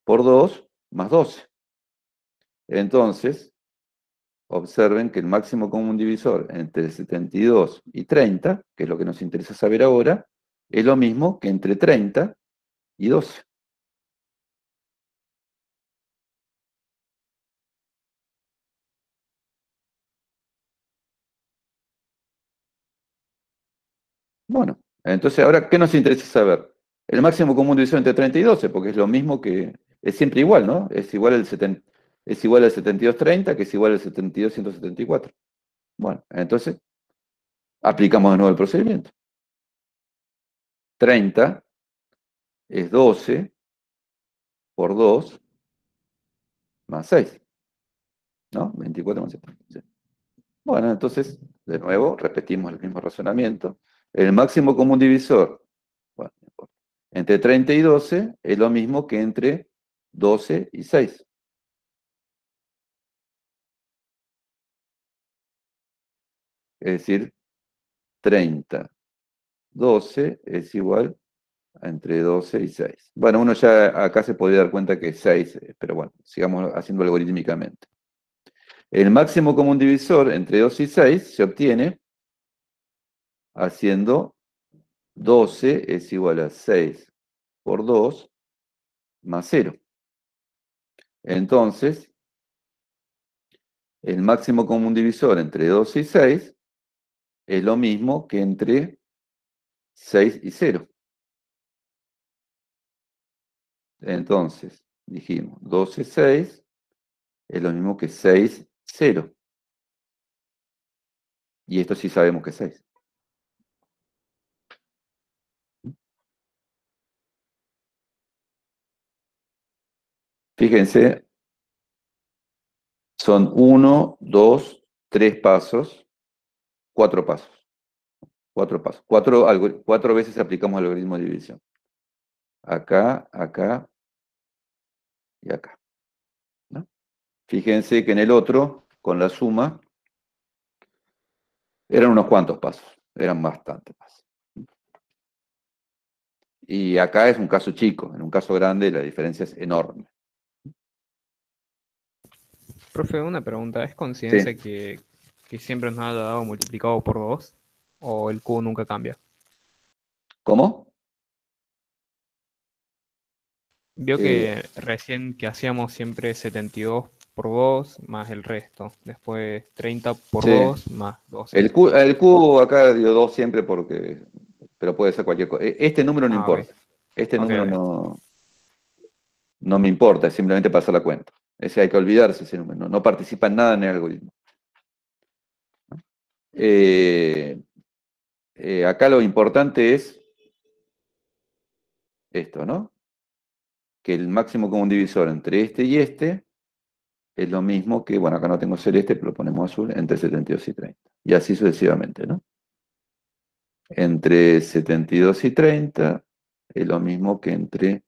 por 2 más 12. Entonces, observen que el máximo común divisor entre 72 y 30, que es lo que nos interesa saber ahora, es lo mismo que entre 30 y 12. Bueno, entonces ahora, ¿qué nos interesa saber? El máximo común divisor entre 30 y 12, porque es lo mismo que, es siempre igual, ¿no? Es igual al 72-30, que es igual al 72-174. Bueno, entonces, aplicamos de nuevo el procedimiento. 30 es 12 por 2 más 6, ¿no? 24 más 7. Sí. Bueno, entonces, de nuevo, repetimos el mismo razonamiento. El máximo común divisor, bueno, entre 30 y 12 es lo mismo que entre 12 y 6. Es decir, 30, 12 es igual a entre 12 y 6. Bueno, uno ya acá se podría dar cuenta que es 6, pero bueno, sigamos haciendo algorítmicamente. El máximo común divisor entre 2 y 6 se obtiene haciendo 12 es igual a 6 por 2 más 0. Entonces, el máximo común divisor entre 2 y 6 es lo mismo que entre 6 y 0. Entonces, dijimos, 12, 6 es lo mismo que 6, 0. Y esto sí sabemos que es 6. Fíjense, son 1, 2, 3 pasos, 4 pasos. 4 pasos. 4 veces aplicamos el algoritmo de división. Acá, acá y acá. ¿No? Fíjense que en el otro, con la suma, eran unos cuantos pasos. Eran bastantes pasos. Y acá es un caso chico. En un caso grande la diferencia es enorme. Profe, una pregunta. ¿Es coincidencia Sí. que siempre nos haya dado multiplicado por 2? ¿O el Q nunca cambia? ¿Cómo? Vio que recién que hacíamos siempre 72 por 2 más el resto. Después 30 por Sí. 2 más 12. El Q acá dio 2 siempre porque... Pero puede ser cualquier cosa. Este número no importa. Ok. Este Ok, número ok. no me importa, es simplemente pasar la cuenta. Ese hay que olvidarse, ese número. No participa en nada en el algoritmo. Acá lo importante es esto, ¿no? Que el máximo común divisor entre este y este es lo mismo que, bueno, acá no tengo celeste, pero lo ponemos azul, entre 72 y 30. Y así sucesivamente, ¿no? Entre 72 y 30 es lo mismo que entre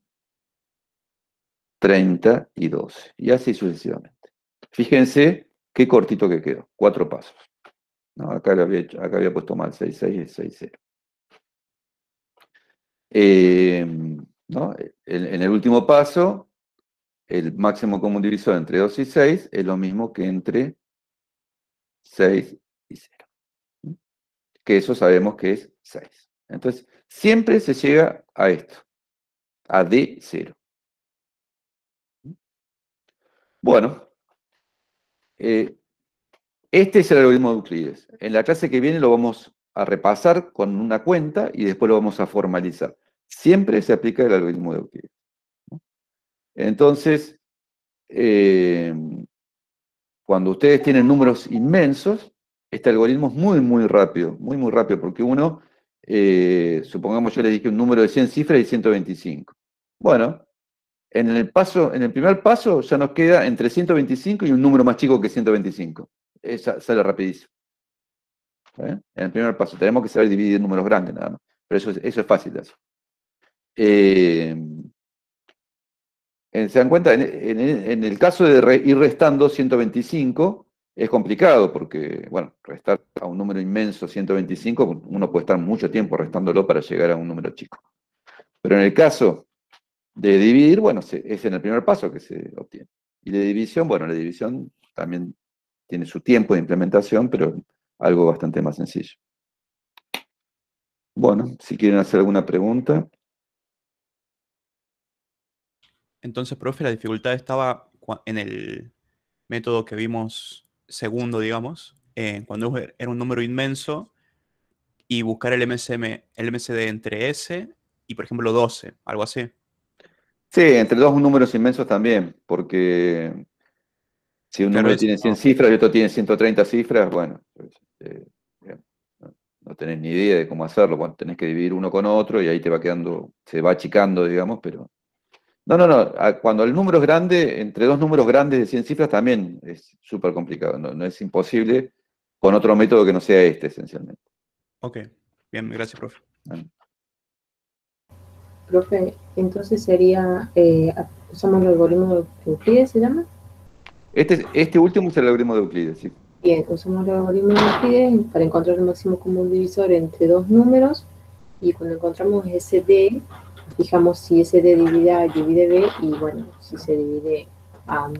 30 y 12. Y así sucesivamente. Fíjense qué cortito que quedó. 4 pasos. No, acá había puesto mal 6, 6 y 6, 0. ¿No? En el último paso, el máximo común divisor entre 2 y 6 es lo mismo que entre 6 y 0. Que eso sabemos que es 6. Entonces, siempre se llega a esto, a D0. Bueno, este es el algoritmo de Euclides. En la clase que viene lo vamos a repasar con una cuenta y después lo vamos a formalizar. Siempre se aplica el algoritmo de Euclides. Entonces, cuando ustedes tienen números inmensos, este algoritmo es muy, muy rápido, porque uno, supongamos yo les dije un número de 100 cifras y 125. Bueno, en el primer paso ya nos queda entre 125 y un número más chico que 125. Sale rapidísimo. En el primer paso tenemos que saber dividir números grandes nada más, pero eso es fácil de hacer. ¿Se dan cuenta? En el caso de ir restando 125 es complicado porque, bueno, restar a un número inmenso 125, uno puede estar mucho tiempo restándolo para llegar a un número chico. Pero en el caso de dividir, bueno, es en el primer paso que se obtiene. Y de división, bueno, la división también tiene su tiempo de implementación, pero algo bastante más sencillo. Bueno, si quieren hacer alguna pregunta. Entonces, profe, la dificultad estaba en el método que vimos segundo, digamos, cuando era un número inmenso y buscar el MCD entre S y, por ejemplo, 12, algo así. Sí, entre dos números inmensos también, porque si un Claro, número eso, tiene 100 ¿no? cifras y otro tiene 130 cifras, bueno, no tenés ni idea de cómo hacerlo. Bueno, tenés que dividir uno con otro y ahí te va quedando, se va achicando, digamos, pero... No. Cuando el número es grande, entre dos números grandes de 100 cifras también es súper complicado. No es imposible con otro método que no sea este, esencialmente. Ok, bien, gracias, profe. Profe, entonces sería, usamos el algoritmo de Euclides, ¿se llama? Este último es el algoritmo de Euclides, sí. Bien, usamos el algoritmo de Euclides para encontrar el máximo común divisor entre dos números y cuando encontramos ese D, fijamos si ese D divide A y divide B y bueno, si se divide A,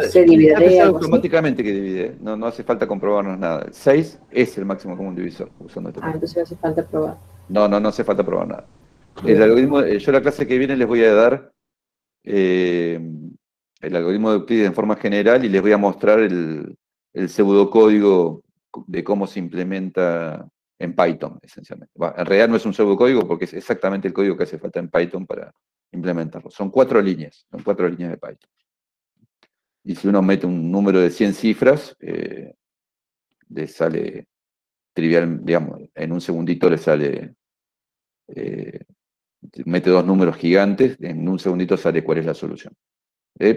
si se divide Ya te D, sabe algo así. automáticamente que divide, no hace falta comprobarnos nada. 6 es el máximo común divisor usando este método. Entonces no hace falta probar. No hace falta probar nada. El Bien. algoritmo, yo la clase que viene les voy a dar el algoritmo de Euclides en forma general y les voy a mostrar el pseudocódigo de cómo se implementa en Python, esencialmente. En realidad no es un pseudocódigo porque es exactamente el código que hace falta en Python para implementarlo. Son 4 líneas de Python. Y si uno mete un número de 100 cifras, le sale trivial, digamos, en un segundito le sale, mete dos números gigantes, en un segundito sale cuál es la solución.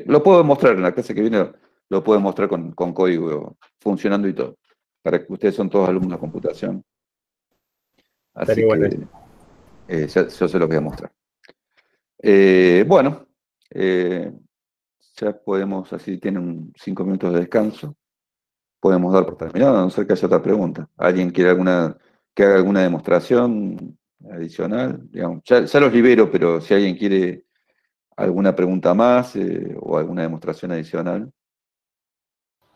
Lo puedo mostrar en la clase que viene, lo puedo mostrar con código funcionando y todo, para que ustedes son todos alumnos de computación. Así Estaría bueno que yo se los voy a mostrar. Bueno, ya podemos, así tienen 5 minutos de descanso, podemos dar por terminado, a no ser que haya otra pregunta. ¿Alguien quiere que haga alguna demostración adicional? Digamos, ya los libero, pero si alguien quiere alguna pregunta más o alguna demostración adicional.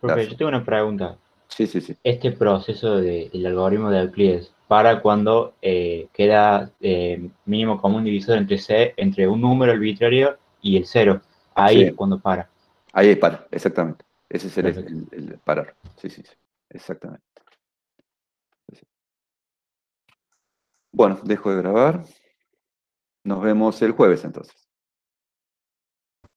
Profe, yo tengo una pregunta. Sí, sí, sí. Este proceso del algoritmo de Euclides, para cuando queda mínimo común divisor entre un número arbitrario y el 0. Ahí Sí. es cuando para. Ahí para, exactamente. Ese es Perfecto. el parar. Sí, sí, sí. Exactamente. Sí. Bueno, dejo de grabar. Nos vemos el jueves entonces.